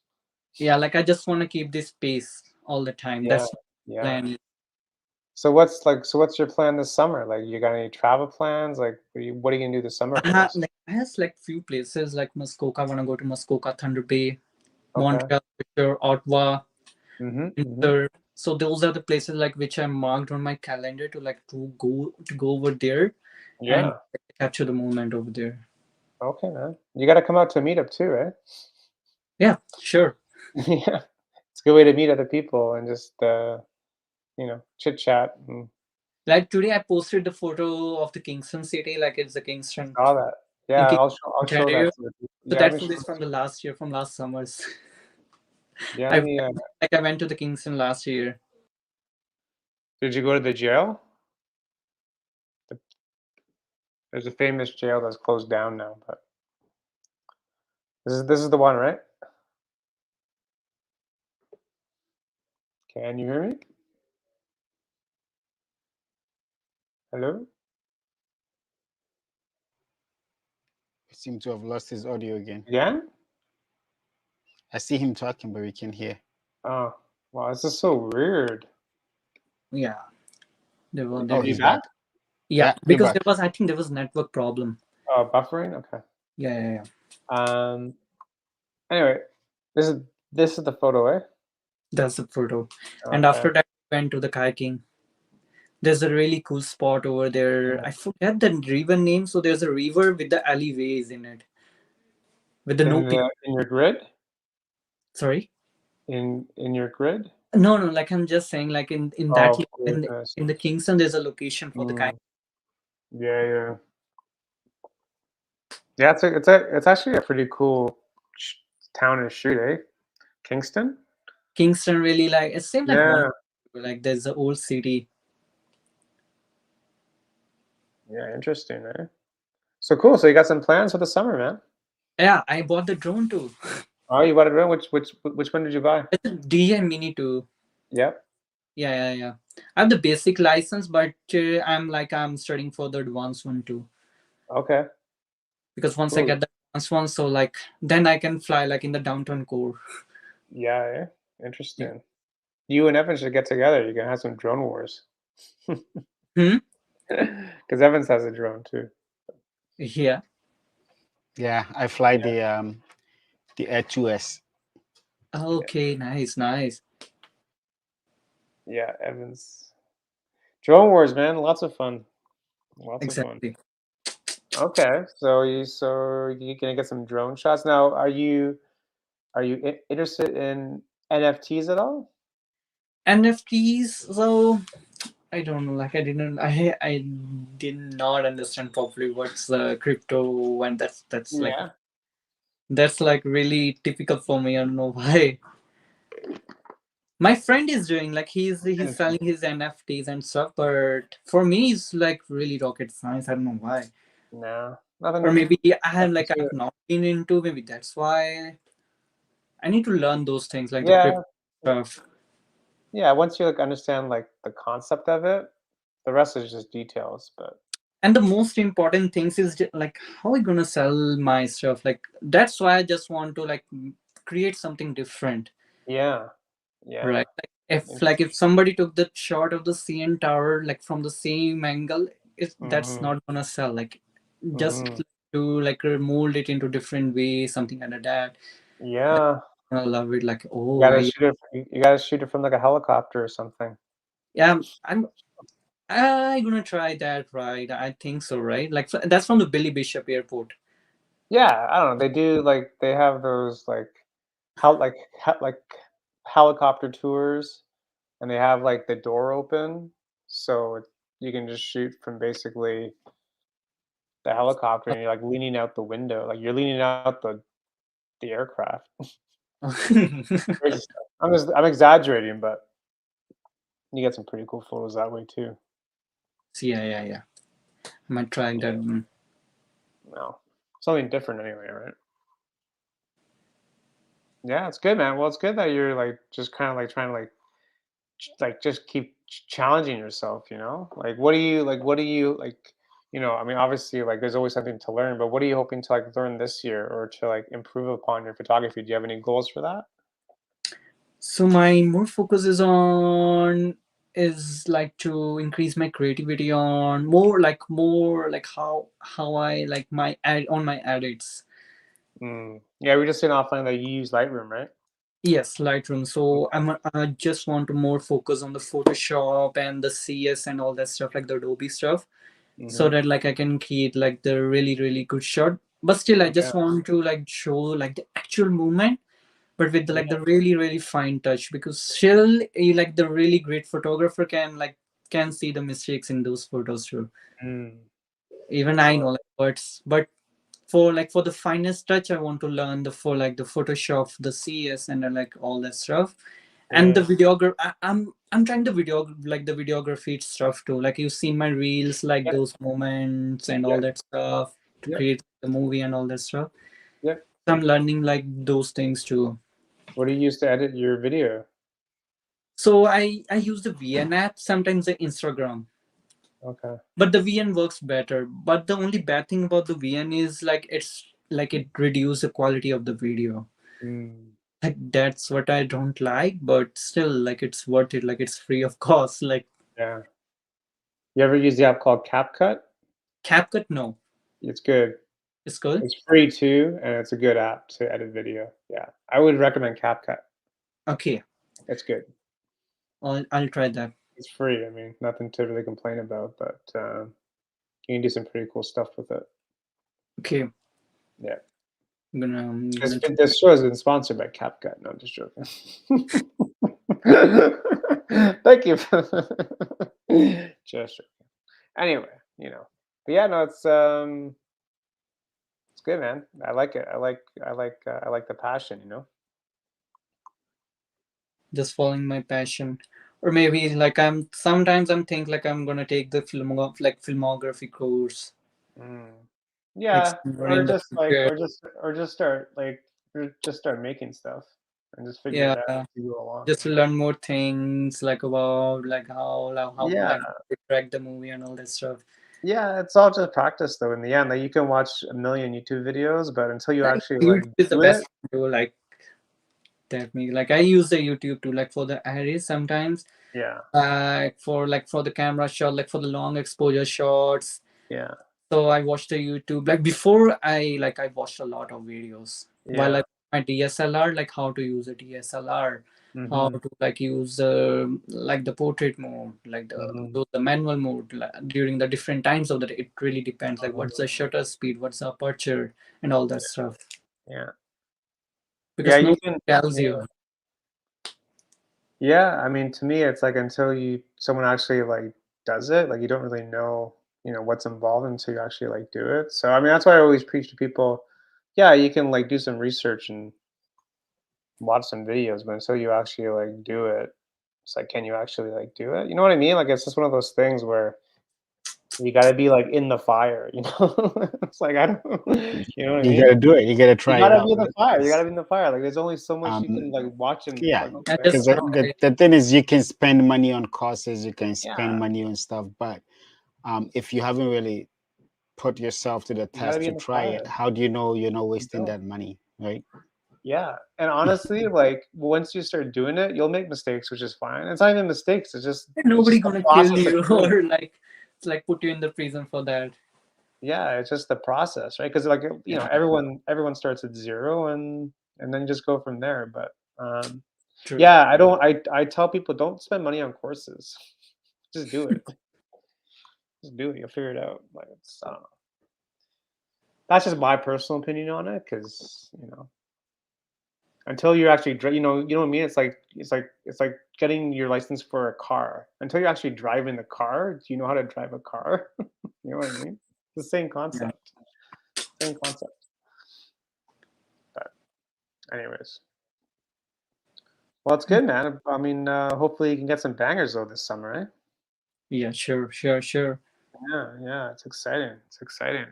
Yeah, like I just want to keep this pace all the time. Yeah, That's my yeah. plan. So what's your plan this summer? Like, you got any travel plans? Like, what are you gonna do this summer for us? Like I has like few places like Muskoka. I wanna go to Muskoka, Thunder Bay, Okay. Montreal, Victor, Ottawa, Mhm. Mhm. Windsor. So those are the places like which I marked on my calendar to like to go over there and Yeah. capture the moment over there. Okay, man. You got to come out to a meetup too, right? Yeah, sure. Yeah, it's a good way to meet other people and just chit chat. And Like today, I posted the photo of the Kingston city, like it's the Kingston saw that. in Yeah, Kingston, I'll show that Ontario. to the people. So Yeah, let that me photo show is it from to the last year, from last summers. you. Yeah, I let went, me. like I went to the Kingston last year. Did you go to the jail? The, there's a famous jail that's closed down now, but this is the one, right? Can you hear me? Hello? He seemed to have lost his audio again. Again? I see him talking, but we can hear. Oh, wow, this is so weird. Yeah, there was Oh, Is he he's back? back. yeah, Yeah, you're because back. I think there was network problem. Oh, buffering. Okay. Yeah. Um. Anyway, this is this is the photo, eh? That's the photo. And Okay. after that, we went to the kayaking. There's a really cool spot over there. Yeah. I forget the river name. So there's a river with the alleyways in it, with the no people. In your grid? Sorry. In your grid? No, like I'm just saying, like in that Oh goodness. in the Kingston, there's a location for the kayak. Mm, yeah, yeah. Yeah, it's actually a pretty cool sh- town to shoot, eh? Kingston? Kingston really like it seems like one Yeah. like there's the old city. Yeah, interesting, eh? So cool. So you got some plans for the summer, man? Yeah, I bought the drone too. Oh, you bought it? Which one did you buy? It's a DJI Mini too. Yep. Yeah. I have the basic license, but I'm studying for the advanced one too. Okay. Because once I Cool. get the advanced one, so like then I can fly like in the downtown core. Yeah, eh? Yeah. Interesting. You and Evan should get together. You can have some drone wars. Hmm? Because Evans has a drone too. Yeah. Yeah, I fly Yeah. the Air 2S. Okay, nice. Yeah, Evans. Drone wars, man. Lots of fun. Lots of fun. Exactly. Okay, so you gonna get some drone shots now. Are you interested in NFTs at all? NFTs, so I don't know, like I did not understand properly what's the crypto and Yeah. that's like really difficult for me. I don't know why. My friend is doing like he's NFT. selling his NFTs and stuff, but for me it's like really rocket science. I don't know why. No, Or nothing. maybe Nothing to I've it. not been into, maybe that's why I need to learn those things like the crypto Yeah, stuff. yeah. Once you like understand like the concept of it, the rest is just details. But And the most important things is like how are we gonna sell my stuff? Like that's why I just want to like create something different, yeah, yeah. right? If Interesting. somebody took the shot of the CN Tower like from the same angle, that's Mm-hmm. not gonna sell. Like just Mm-hmm. to like mold it into different ways, something like that. That's Yeah. gonna love it. Like You oh gotta shoot it. You gotta shoot it from like a helicopter or something. yeah, I'm gonna try that. Right, I think so. Right, like that's from the Billy Bishop Airport. Yeah, I don't know. They do like they have those like how like helicopter tours, and they have like the door open, so you can just shoot from basically the helicopter, and you're like leaning out the window, like you're leaning out the aircraft. Crazy stuff. I'm exaggerating, but you get some pretty cool photos that way too. Yeah. I might try that Yeah, one. no, something different anyway, right? Yeah, it's good, man. Well, it's good that you're like just kind of like trying to like just keep challenging yourself. Like what do you like? I mean, obviously, like there's always something to learn, but what are you hoping to like learn this year or to like improve upon your photography? Do you have any goals for that? So my more focus is like to increase my creativity on more like how I like my ad on my edits. Yeah, we just saying offline that you use Lightroom, right? Yes, Lightroom. So I just want to more focus on the Photoshop and the CS and all that stuff like the Adobe stuff, so Mm-hmm. that like I can create like the really good shot. But still, I Yeah. just want to like show like the actual movement, but with the, like Yeah. the really really fine touch, because still like the really great photographer can see the mistakes in those photos too. Mm. Even That's I all. know like but for like for the finest touch I want to learn the for like the Photoshop, the CS, and like all that stuff. And the Yeah. videographer, I'm trying the video like the videography stuff too. Like you see my reels, like Yep. those moments and all Yep. that stuff to Yep. create the movie and all that stuff. Yep. So I'm learning like those things too. What do you use to edit your video? So I use the VN app, sometimes the Instagram. Okay. But the VN works better. But the only bad thing about the VN is like it's like it reduces the quality of the video. Mm. Like that's what I don't like, but still like it's worth it. Like it's free of cost. Like Yeah. You ever use the app called CapCut? CapCut, no. It's good. It's good. It's free too, and it's a good app to edit video. Yeah, I would recommend CapCut. Okay. It's good. I'll try that. It's free. I mean, nothing to really complain about, but you can do some pretty cool stuff with it. Okay. Yeah. I'm gonna This show has been sponsored by CapCut. No, I'm just joking. Thank you. Just joking. Anyway, but yeah, no, it's good, man. I like it. I like the passion. just following my passion. Or maybe like I'm sometimes I'm think like I'm gonna take the filmography course. Mm. Like Yeah, somewhere in the future. or just start making stuff and just figure Yeah. it out as you go along. Just to learn more things like about like how Yeah, like to track the movie and all that stuff. yeah, it's all just practice though. In the end, like you can watch a million YouTube videos, but until you Like, actually like YouTube is the do best it, to like that me. Like I use the YouTube to like for the arrays sometimes. yeah, Like for the camera shot, like for the long exposure shots. yeah, So I watched the YouTube like before I watched a lot of videos while yeah, I my DSLR, like how to use a DSLR, how mm-hmm, to like use like the portrait mode, like mm-hmm, the manual mode like, during the different times of the day. It really depends. Like mm-hmm. what's the shutter speed, what's the aperture, and all that stuff. Yeah, yeah, Because you no can, tells yeah. you. Yeah, I mean, to me, it's like until someone actually like does it, like you don't really know, what's involved until you actually like do it. So I mean, that's why I always preach to people, yeah, you can like do some research and watch some videos, but until you actually like do it, it's like, can you actually like do it? You know what I mean? Like it's just one of those things where you got to be like in the fire. It's like I don't, you know what I You mean? gotta do it. You gotta You try it gotta be out, in the right? fire. You gotta 'Cause, be in the fire. Like there's only so much you um, can like watch and yeah, like I like because just you the, know, the, the thing is, you can spend money on courses, you can spend yeah, money on stuff, but if you haven't really put yourself to the you gotta test be to in the try it, fire. how do you know you're not You wasting don't. that money, right? Yeah, and honestly, like once you start doing it, you'll make mistakes, which is fine. It's not even mistakes. It's nobody just the gonna kill process of you doing it. or like it's like put you in the prison for that. Yeah, it's just the process, right? Because like Yeah, everyone starts at zero, and then just go from there. But true. yeah, I tell people don't spend money on courses. Just do it. Just do it. You'll figure it out. Like it's I don't know. That's just my personal opinion on it, because until you actually you know what I mean. It's like getting your license for a car. Until you're actually driving the car, do you know how to drive a car? You know what I mean? It's the same Yeah. concept. Same concept. But anyways, well, it's good, man. I mean, hopefully you can get some bangers though this summer, eh? Yeah, sure. Yeah, yeah, it's exciting. It's exciting.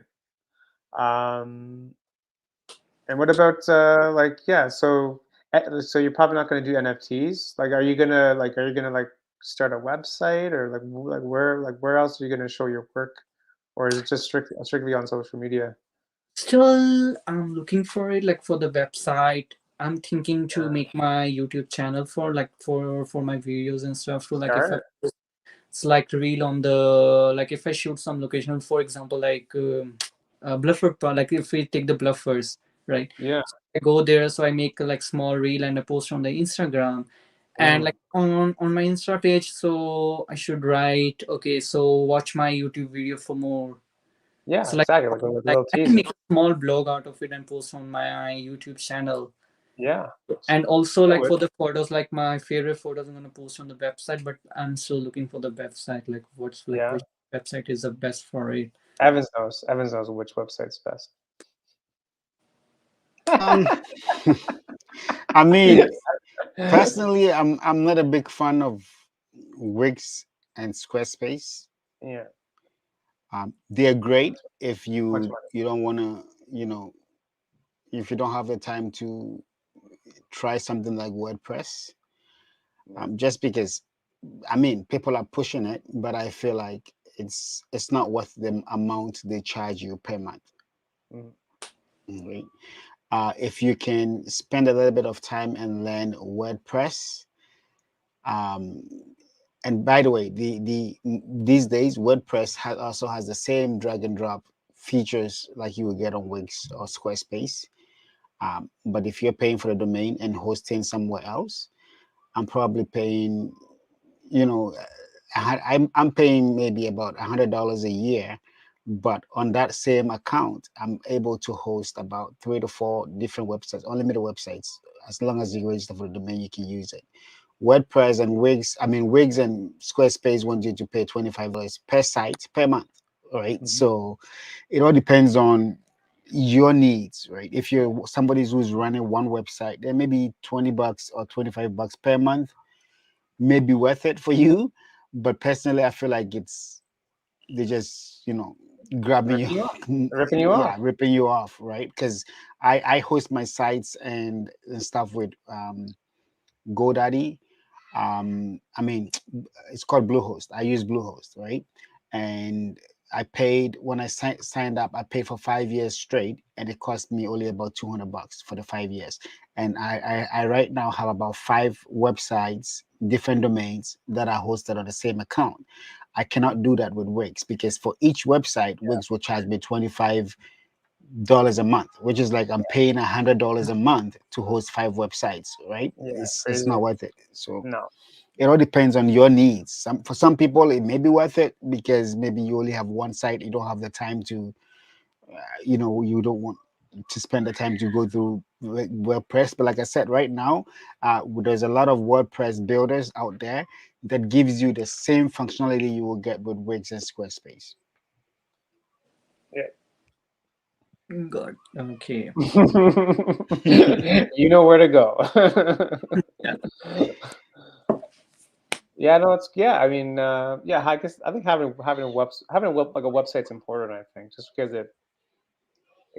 Um, and what about like yeah? So you're probably not going to do NFTs. Like, are you gonna like start a website, or like where else are you going to show your work, or is it just strictly on social media? Still, I'm looking for it, like for the website. I'm thinking to make my YouTube channel for like for my videos and stuff. To like if I Start. it's like reel on the like if I shoot some location, for example, like bluffer, like if we take the bluffers, right? Yeah. So I go there, so I make a like small reel and I post on the Instagram, and Mm, like on my Insta page. So I should write, okay, so watch my YouTube video for more. Yeah, So exactly. Like a like little I can teaser. make a small blog out of it and post on my YouTube channel. Yeah. And also That like would. for the photos, like my favorite photos I'm gonna post on the website, but I'm still looking for the website, like what's like Yeah. which website is the best for it. Evans knows. Evans knows which website's best. Um, I mean, personally, I'm not a big fan of Wix and Squarespace. Yeah. They're great if Much you money. you don't want to, if you don't have the time to try something like WordPress. Yeah. Just because, I mean, people are pushing it, but I feel like it's not worth the amount they charge you per month. Mhm. Right? If you can spend a little bit of time and learn WordPress, um, and by the way, these days WordPress also has the same drag and drop features like you will get on Wix or Squarespace. But if you're paying for the domain and hosting somewhere else, I'm probably paying, you know, I'm paying maybe about $100 a year, but on that same account, I'm able to host about 3 to 4 different websites, unlimited websites. As long as you register for the domain, you can use it. WordPress and Wix, I mean, Wix and Squarespace want you to pay $25 per site per month, right? Mhm. So it all depends on your needs, right? If you're somebody who's running one website, then maybe $20 or $25 per month may be worth it for you. But personally, I feel like they just, grabbing Ripping you off. you, Ripping you yeah, off. ripping you off, right? Because I host my sites and stuff with GoDaddy. I mean, it's called Bluehost. I use Bluehost, right? And I paid when I signed up. I paid for 5 years straight, and it cost me only about $200 for the 5 years. And I right now have about 5 websites, different domains that are hosted on the same account. I cannot do that with Wix because for each website, Yeah. Wix will charge me $25 a month, which is like I'm paying $100 a month to host 5 websites, right? Yeah. It's Crazy. not worth it. So No. it all depends on your needs. For some people, it may be worth it because maybe you only have one site, you don't have the time to, you don't want to spend the time to go through WordPress. But like I said, right now, there's a lot of WordPress builders out there that gives you the same functionality you will get with Wix and Squarespace. Yeah. God. Okay. You know where to go. Yeah. Yeah, no, it's yeah. I mean, yeah. I think having a web like a website's important. I think just because it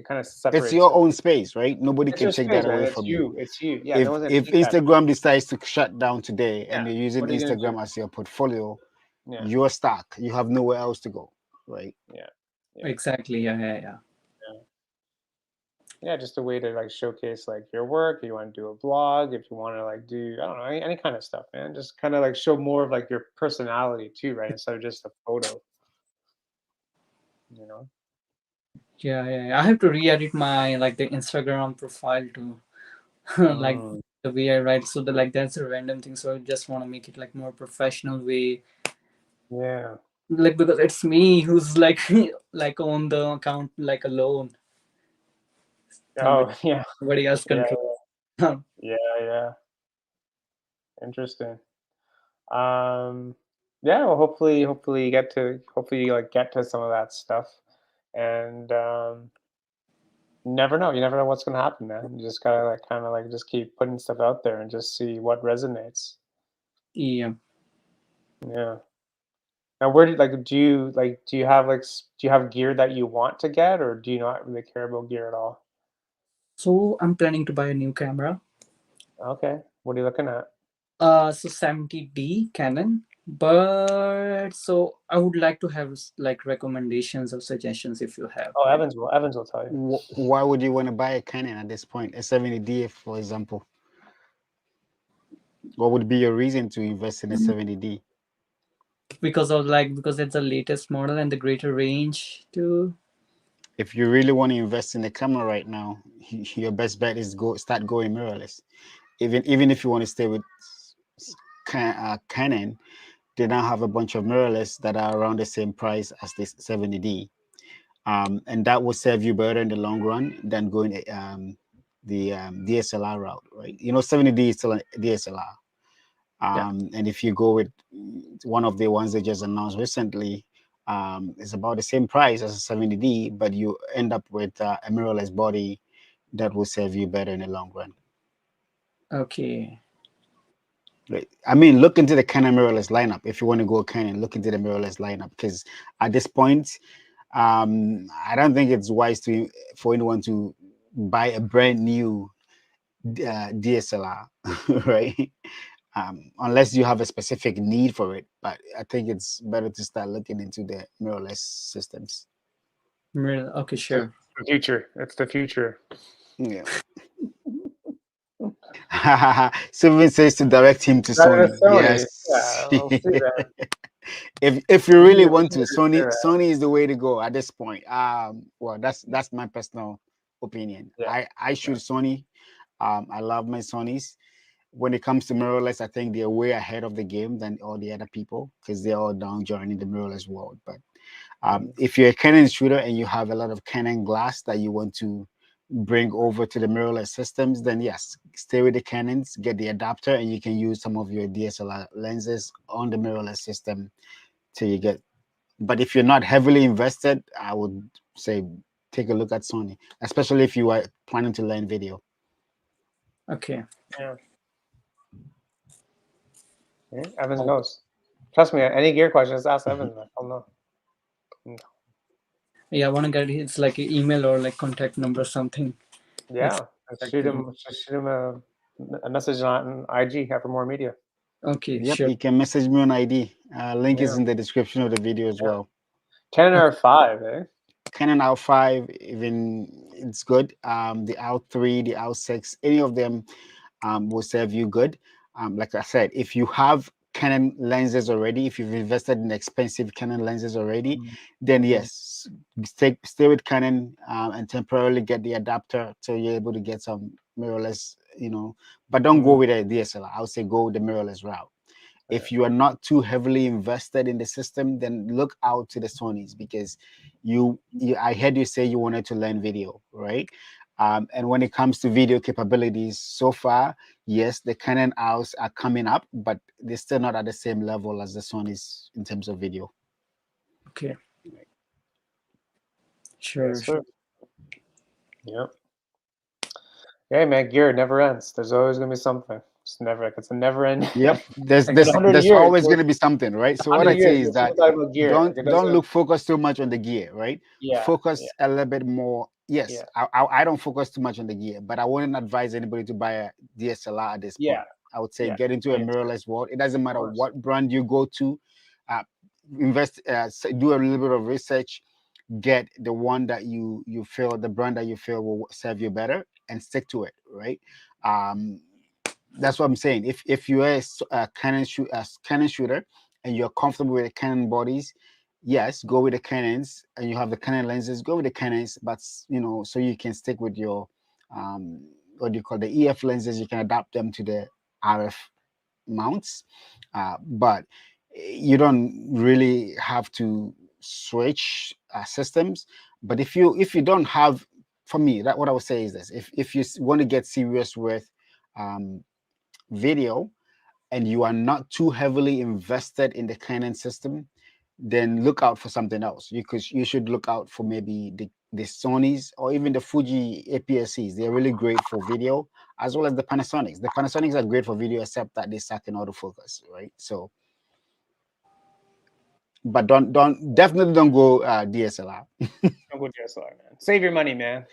kind of It's separates your it. own space, right? Nobody It's can your take space, that man. away It's from you. you. It's you. Yeah, no If one's gonna if take that. Instagram decides to shut down today Yeah. and you're using What are you gonna do? Instagram as your portfolio, Yeah. you're stuck. You have nowhere else to go, right? Yeah. Yeah. Exactly. Yeah. Yeah. Yeah. Yeah. Yeah, just a way to like showcase like your work. If you want to do a blog, if you want to like do I don't know any kind of stuff, man. Just kind of like show more of like your personality too, right? Instead of just a photo, you know. Yeah. Yeah. Yeah. I have to re-edit my like the Instagram profile to like Mm, the way I write. So the like that's a random thing. So I just want to make it like more professional way. yeah. Like because it's me who's like like on the account like alone. Nobody, Oh, yeah. nobody else Yeah. control. Yeah. Yeah. Interesting. Um, yeah. Well, hopefully hopefully you like get to some of that stuff, and you never know. You never know what's gonna happen, man. You just gotta like kind of like just keep putting stuff out there and just see what resonates. Yeah. Yeah. Now, where did like do you have like do you have gear that you want to get, or do you not really care about gear at all? So I'm planning to buy a new camera. Okay. What are you looking at? So 70D Canon. But so I would like to have like recommendations or suggestions if you have. Oh, Evans will tell you. Why would you want to buy a Canon at this point? A 70D, for example. What would be your reason to invest in a 70D? Because it's the latest model and the greater range too. If you really want to invest in a camera right now, your best bet is start going mirrorless. Even if you want to stay with Canon, they now have a bunch of mirrorless that are around the same price as this 70D. And that will serve you better in the long run than going the DSLR route, right? 70D is still a DSLR. Yeah. And if you go with one of the ones they just announced recently, it's about the same price as a 70D, but you end up with a mirrorless body that will serve you better in the long run. Okay. Right. I mean, look into the Canon mirrorless lineup. If you want to go Canon, look into the mirrorless lineup, because at this point, I don't think it's wise for anyone to buy a brand new DSLR, right? Unless you have a specific need for it. But I think it's better to start looking into the mirrorless systems. Okay, sure. The future. It's the future. Yeah. Sylvan says to direct him to That Sony. is Sony. Yes. Yeah, we'll see that. If you really want to, Leaders do that. Sony is the way to go at this point. Well, that's my personal opinion. Yeah. I shoot Sony. I love my Sonys. When it comes to mirrorless, I think they're way ahead of the game than all the other people because they're all down joining the mirrorless world. But if you're a Canon shooter and you have a lot of Canon glass that you want to bring over to the mirrorless systems, then yes, stay with the Canons, get the adapter, and you can use some of your DSLR lenses on the mirrorless system till you get. But if you're not heavily invested, I would say take a look at Sony, especially if you are planning to learn video. Okay. Yeah. Yeah, Evans knows. Trust me, any gear questions, ask Evans. I'll know. Yeah, I want to get his like email or like contact number or something. Yeah, shoot him a message on IG after more media. Okay, Yep, sure. you can message me on ID. Link is Yeah. in the description of the video as well. Canon R5, eh? Canon R5, even it's good. The R3, the R6, any of them will serve you good. Like I said, if you have Canon lenses already, if you've invested in expensive Canon lenses already, then yes, stay with Canon and temporarily get the adapter so you're able to get some mirrorless, but don't go with a DSLR. I would say go with the mirrorless route. If you are not too heavily invested in the system, then look out to the Sonys because I heard you say you wanted to learn video, right? And when it comes to video capabilities, so far, yes, the Canon R's are coming up, but they're still not at the same level as the Sonys in terms of video. Okay. Sure. Yes, sir. Yep. Hey man, gear never ends. There's always gonna be something. It's a never end. Yep. There's Like in 100 there's years, always going to be something, right? So what 100 I'd years, say is we'll still that talk about gear. Like, it don't doesn't. focus too much on the gear, right? Yeah. Focus a little bit more. Yes, Yeah. I don't focus too much on the gear, but I wouldn't advise anybody to buy a DSLR at this point. Yeah. I would say Yeah. get into a mirrorless world. It doesn't matter what brand you go to. Invest, do a little bit of research, get the one that you feel, the brand that you feel will serve you better, and stick to it, right? That's what I'm saying. If you're a Canon shooter and you're comfortable with the Canon bodies, yes, go with the Canons, and you have the Canon lenses, go with the Canons. But so you can stick with your what do you call the EF lenses, you can adapt them to the RF mounts, but you don't really have to switch systems. But if you don't have, for me, that what I would say is this: if you want to get serious with video and you are not too heavily invested in the Canon system, then look out for something else. You should look out for maybe the Sonys or even the Fuji APS-Cs. They're really great for video, as well as the Panasonics. The Panasonics are great for video, except that they suck in autofocus, right? So, but definitely don't go DSLR. Don't go DSLR, man. Save your money, man.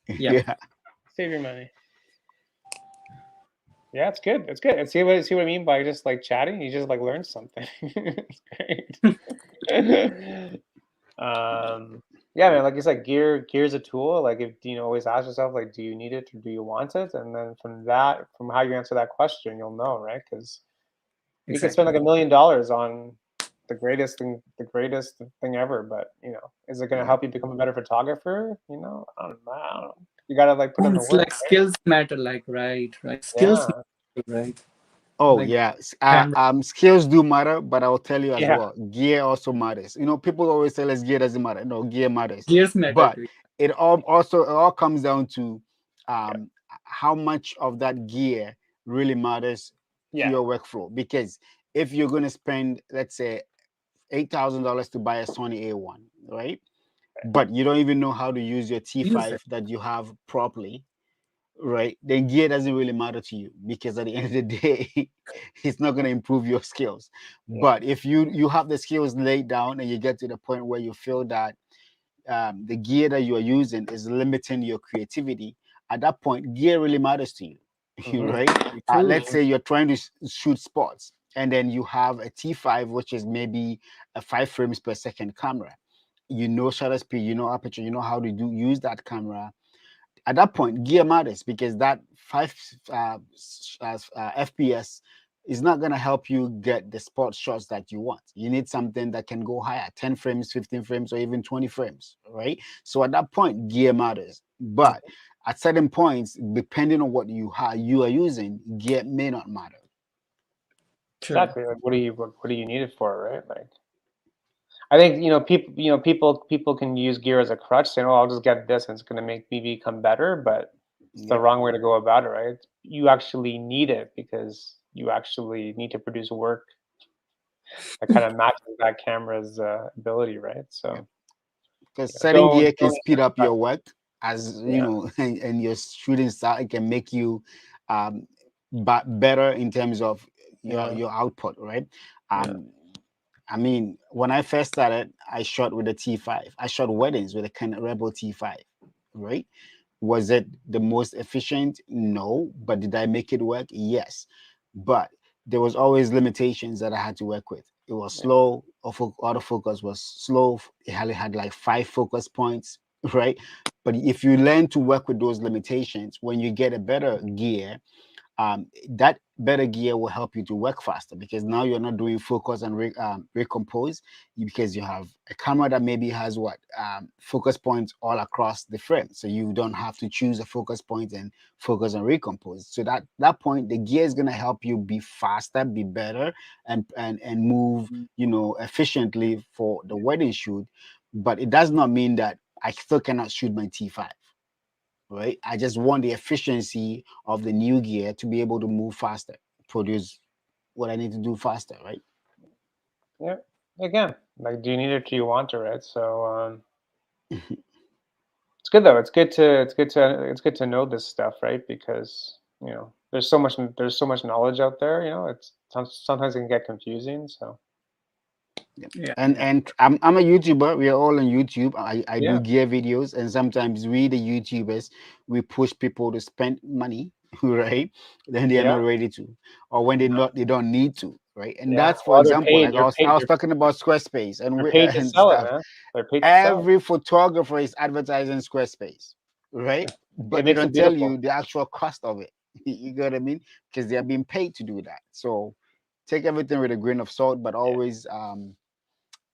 Yeah. Save your money. Yeah, it's good. It's good. And see what I mean by just like chatting? You just like learn something. It's great. Yeah, man, like you said, gear's a tool. Like if always ask yourself, like, do you need it or do you want it? And then from how you answer that question, you'll know, right? Because you could spend like $1 million on the greatest thing ever, but is it going to help you become a better photographer? I don't know. You gotta like put in the It's work. like skills matter, like right. Skills matter, right. Oh like yeah, camera. skills do matter, but I'll tell you as Yeah, well, gear also matters. People always tell us gear doesn't matter. No, gear matters, Gears matter but too. it all comes down to yeah, how much of that gear really matters to yeah, your workflow. Because if you're going to spend, let's say, $8,000 to buy a Sony A1, right? But you don't even know how to use your Use it. T5 that you have properly, right? Then gear doesn't really matter to you, because at the end of the day, it's not going to improve your skills. yeah. But if you have the skills laid down and you get to the point where you feel that the gear that you are using is limiting your creativity, at that point, gear really matters to you, Hmm. right? True. Let's say you're trying to shoot sports, and then you have a T5, which is maybe a 5 frames per second camera. You know shutter speed, you know aperture, you know how to use that camera. At that point, gear matters, because that five FPS is not going to help you get the sports shots that you want. You need something that can go higher, 10 frames, 15 frames, or even 20 frames, right? So at that point, gear matters. But at certain points, depending on what you are using, gear may not matter. True. Exactly. Like, what do you need it for, right? Like, I think people can use gear as a crutch, saying, "Oh, I'll just get this, and it's going to make me become better." But it's the Yep. wrong way to go about it, right? You actually need it because you actually need to produce work that kind of matches that camera's ability, right? Yep. So Because yeah, setting don't gear can don't speed use up crutch. your work, as Yeah, and your shooting style. It can make you um, better in terms of your yeah, your output, right? yeah, Um, I mean, when I first started, I shot with a T5. I shot weddings with a kind of Rebel T5, right? Was it the most efficient? No. But did I make it work? Yes. But there was always limitations that I had to work with. It was yeah, slow. Autofocus was slow. It had like 5 focus points, right? But if you learn to work with those limitations, when you get a better gear, that better gear will help you to work faster, because now you're not doing focus and recompose, because you have a camera that maybe has focus points all across the frame, so you don't have to choose a focus point and focus and recompose. So that point, the gear is going to help you be faster, be better, and move efficiently for the wedding shoot. But it does not mean that I still cannot shoot my T5, right? I just want the efficiency of the new gear to be able to move faster, produce what I need to do faster, right? yeah. Again, like, do you need it? Do you want it? Right? So it's good though. It's good to know this stuff, right? Because there's so much knowledge out there. It's sometimes it can get confusing. So Yeah. Yeah. And I'm a YouTuber. We are all on YouTube. I do yeah, gear videos, and sometimes we, the YouTubers, we push people to spend money, right? Then they are yeah, not ready to, or when they don't need to, right? And yeah. that's, for Well, they're example, paid. like I They're was paid. I was They're talking about Squarespace and they're we paid to and sell it, stuff. man. They're paid to sell. Every photographer is advertising Squarespace, right? It But they makes it don't tell beautiful. you the actual cost of it. You get what I mean? Because they are being paid to do that. So take everything with a grain of salt, but Yeah, always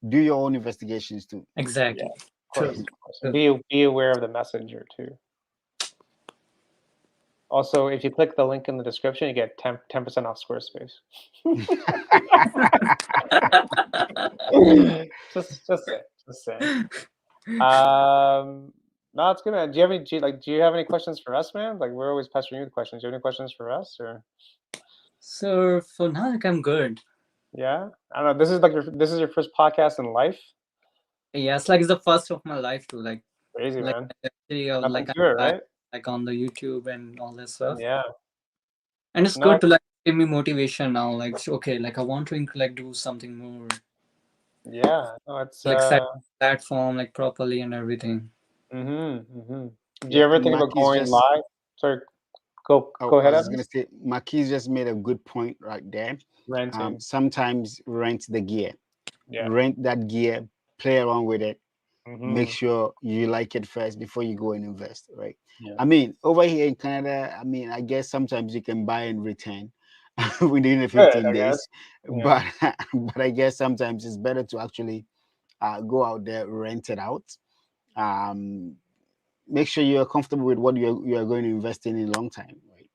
do your own investigations too. yeah. Exactly. Of course, True. of course. And True. be aware of the messenger too. Also, if you click the link in the description, you get 10% off Squarespace. Just saying. No, it's good, man. Do you have any questions for us, man? Like, we're always pestering you with questions. Do you have any questions for us, or So for now, like I'm good. yeah? I don't know. This is your first podcast in life. Yes, like it's the first of my life too. Crazy, Like man. actually, Nothing like to it, I right? like on the YouTube and all that stuff. Yeah. And it's No. good to like give me motivation now. Like okay, like I want to like do something more, Yeah. No, it's like set platform like properly and everything. Do you Yeah, ever and think about Maki's going just live? Sorry, go oh, go I ahead, was gonna Evans. say Maki's just made a good point right there. Renting. Sometimes rent the gear, Yeah. rent that gear, play around with it, make Mhm. sure you like it first before you go and invest, right? Yeah. I mean, over here in Canada, I mean, I guess sometimes you can buy and return within the Good, 15 I guess. days, Yeah. but but I guess sometimes it's better to actually go out there, rent it out. Um, Make sure you're comfortable with what you're going to invest in a long time, right?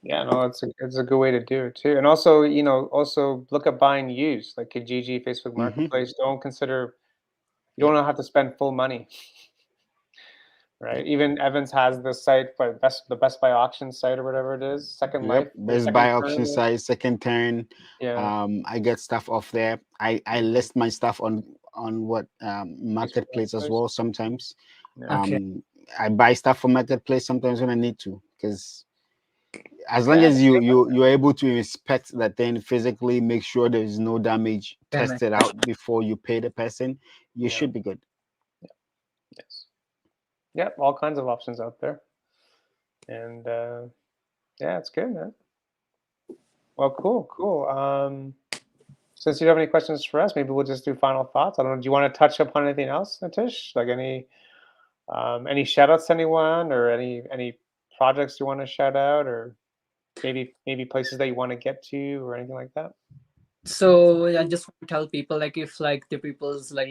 Yeah, no, it's a good way to do it too. And also, also look at buying used, like Kijiji, Facebook Hmm. Marketplace. Don't consider you don't have to spend full money, right? Even Evans has the site, but the Best Buy auction site or whatever it is, Second Yep, Life or Best Second Buy auction Turn. site, second turn. Yeah, I get stuff off there. I mhm, list my stuff on what Facebook marketplace as Marketplace. well. Sometimes Yeah, Okay. I buy stuff from marketplace sometimes when I need to, because as long yeah, as just you're able to inspect that thing physically, make sure there is no damage, Damn test it. it out before you pay the person, you yeah, should be good. yes, yep, all kinds of options out there, and yeah, it's good, man. Well, cool, cool. Since you don't have any questions for us, maybe we'll just do final thoughts. I don't know. Do you want to touch upon anything else, Nitish? Like any shout outs to anyone or any projects you want to shout out or maybe places that you want to get to or anything like that? So I just want to tell people like if like the people's like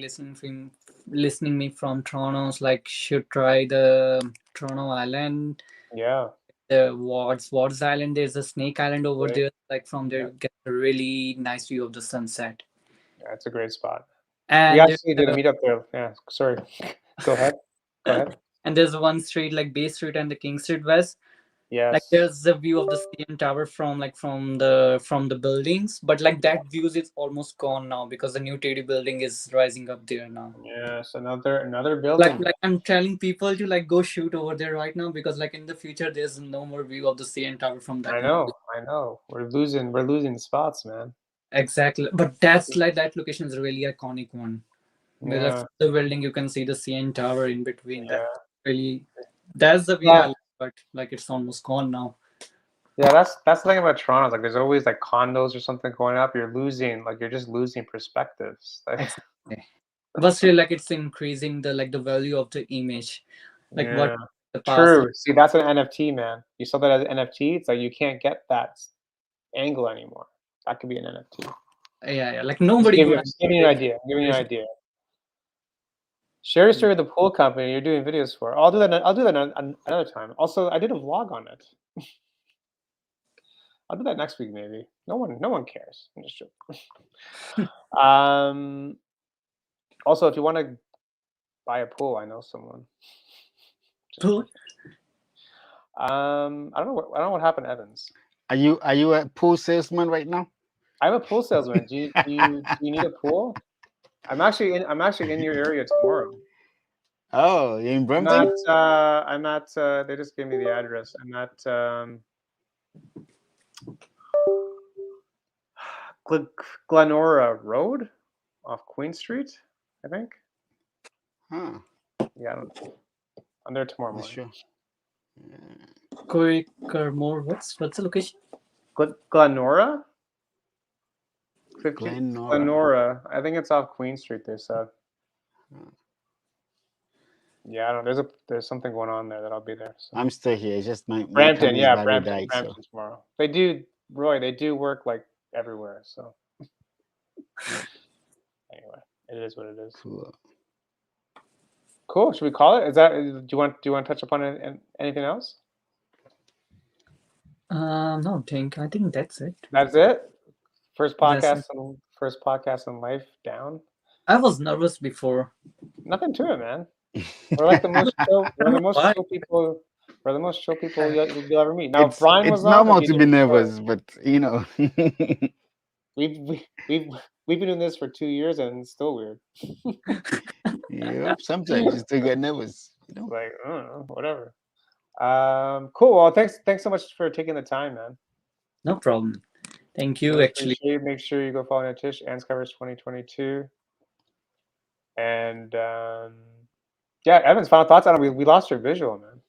listening me from Toronto's like should try the Toronto Island, Yeah, the Wards Island. There's a Snake Island over great. there. Like from there, Yeah, you get a really nice view of the sunset. yeah, it's a great spot. We And actually did a meetup there. Yeah, sorry. Go ahead. Go ahead. and there's one street like Bay Street and the King Street West. Like Yes. there's a view of the CN Tower from like from the buildings, but like that views is almost gone now because the new TD building is rising up there now. Yes. Another like building. like I'm telling people to like go shoot over there right now because like in the future there's no more view of the CN Tower from that I new know. I know. We're losing spots, man. exactly. But that's like that location is a really iconic one. Where like Yeah. from the building you can see the CN Tower in between. That Yeah. really that's the view I Yeah. like, but like it's almost gone now. Yeah, that's the thing about Toronto. Like, there's always like condos or something going up. You're just losing perspectives. Like, Exactly. But still like it's increasing the like the value of the image. Like what yeah, the past like true. See, that's an NFT, man. You saw that as an NFT. It's like you can't get that angle anymore. That could be an NFT. yeah, like nobody gonna Just giving you an idea. Giving you an idea. Share your story with the pool company you're doing videos for. I'll do that. I'll do that another time. Also, I did a vlog on it. I'll do that next week, maybe. No one cares. I'm just joking. Also, if you want to buy a pool, I know someone. Just Pool? joking. I don't know what happened to Evans. Are you a pool salesman right now? I'm a pool salesman. Do you need a pool? I'm actually in your area tomorrow. Oh, you're in I'm Brampton? at they just gave me the address. I'm at Glenora Road off Queen Street, I think. Huh, Yeah, I'm there tomorrow not morning. sure. More. What's the location? Glenora? 15 Glenora. Glenora. I think it's off Queen Street, they said. Hmm. Yeah, I don't there's something going on there that I'll be there. So. I'm still here. It's just my Brampton, camera's yeah, battery Brampton, died, so Brampton tomorrow. They do, Roy. They do work like everywhere. So anyway, it is what it is. cool. Cool. Should we call it? Do you want to touch upon anything else? No, I think that's it. That's it. First That's podcast it. and first podcast in life down. I was nervous before. Nothing to it, man. We're like the most chill. I We're don't the know most why. chill people. We're the most chill people you'll ever meet. Now, if it's Bryan it's was on, it'd normal be a to be different story. nervous, but you know. We've been doing this for 2 years and it's still weird. Yep, sometimes you still get nervous, you know. Like, I don't know, whatever. Cool. Well, thanks so much for taking the time, man. No problem. Thank you. Really Actually, appreciate it. Make sure you go follow Nitish and Covers 2022. And yeah, Evans, final thoughts. I don't know. We lost your visual, man.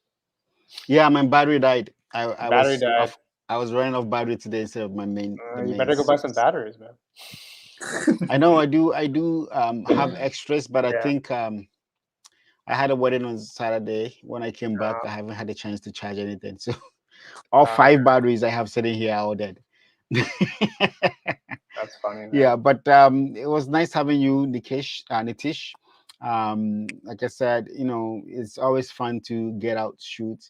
Yeah, my battery died. I Battery was died. off. I was running off battery today instead of the You main better go buy some source. batteries, man. I know I do have extras, but I Yeah. think I had a wedding on Saturday. When I came back, Uh, I haven't had a chance to charge anything. So all uh, 5 batteries I have sitting here are all dead. that's funny, man. Yeah, but it was nice having you, Nitish. Like I said, it's always fun to get out, shoot.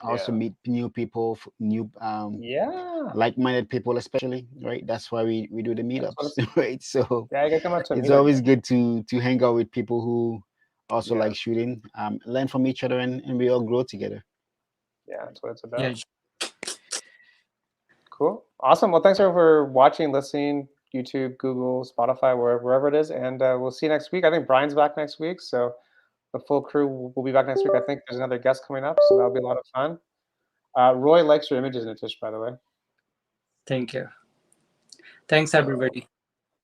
also Yeah. meet new people, new Yeah. like-minded people, especially, right? That's why we do the That's what meetups, right? So Yeah, you gotta come out to a it's meetup. always good to hang out with people who also Yeah. like shooting, learn from each other, and we all grow together. Yeah, that's what it's Yeah. about. Cool. Awesome. Well, thanks everyone for watching, listening, YouTube, Google, Spotify, wherever it is. And we'll see you next week. I think Brian's back next week. So the full crew will be back next week. I think there's another guest coming up. So that'll be a lot of fun. Roy likes your images, Nitish, by the way. Thank you. Thanks, everybody.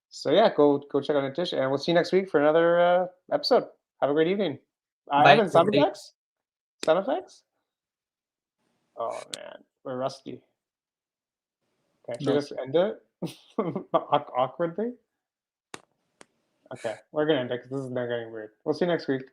So yeah, go check out Nitish. And we'll see you next week for another episode. Have a great evening. Bye, Evan, sound everybody. effects? Sound effects? Oh, man. We're rusty. Okay, should we No. just end it? Awkwardly? Okay, we're gonna end it because this is not getting weird. We'll see you next week.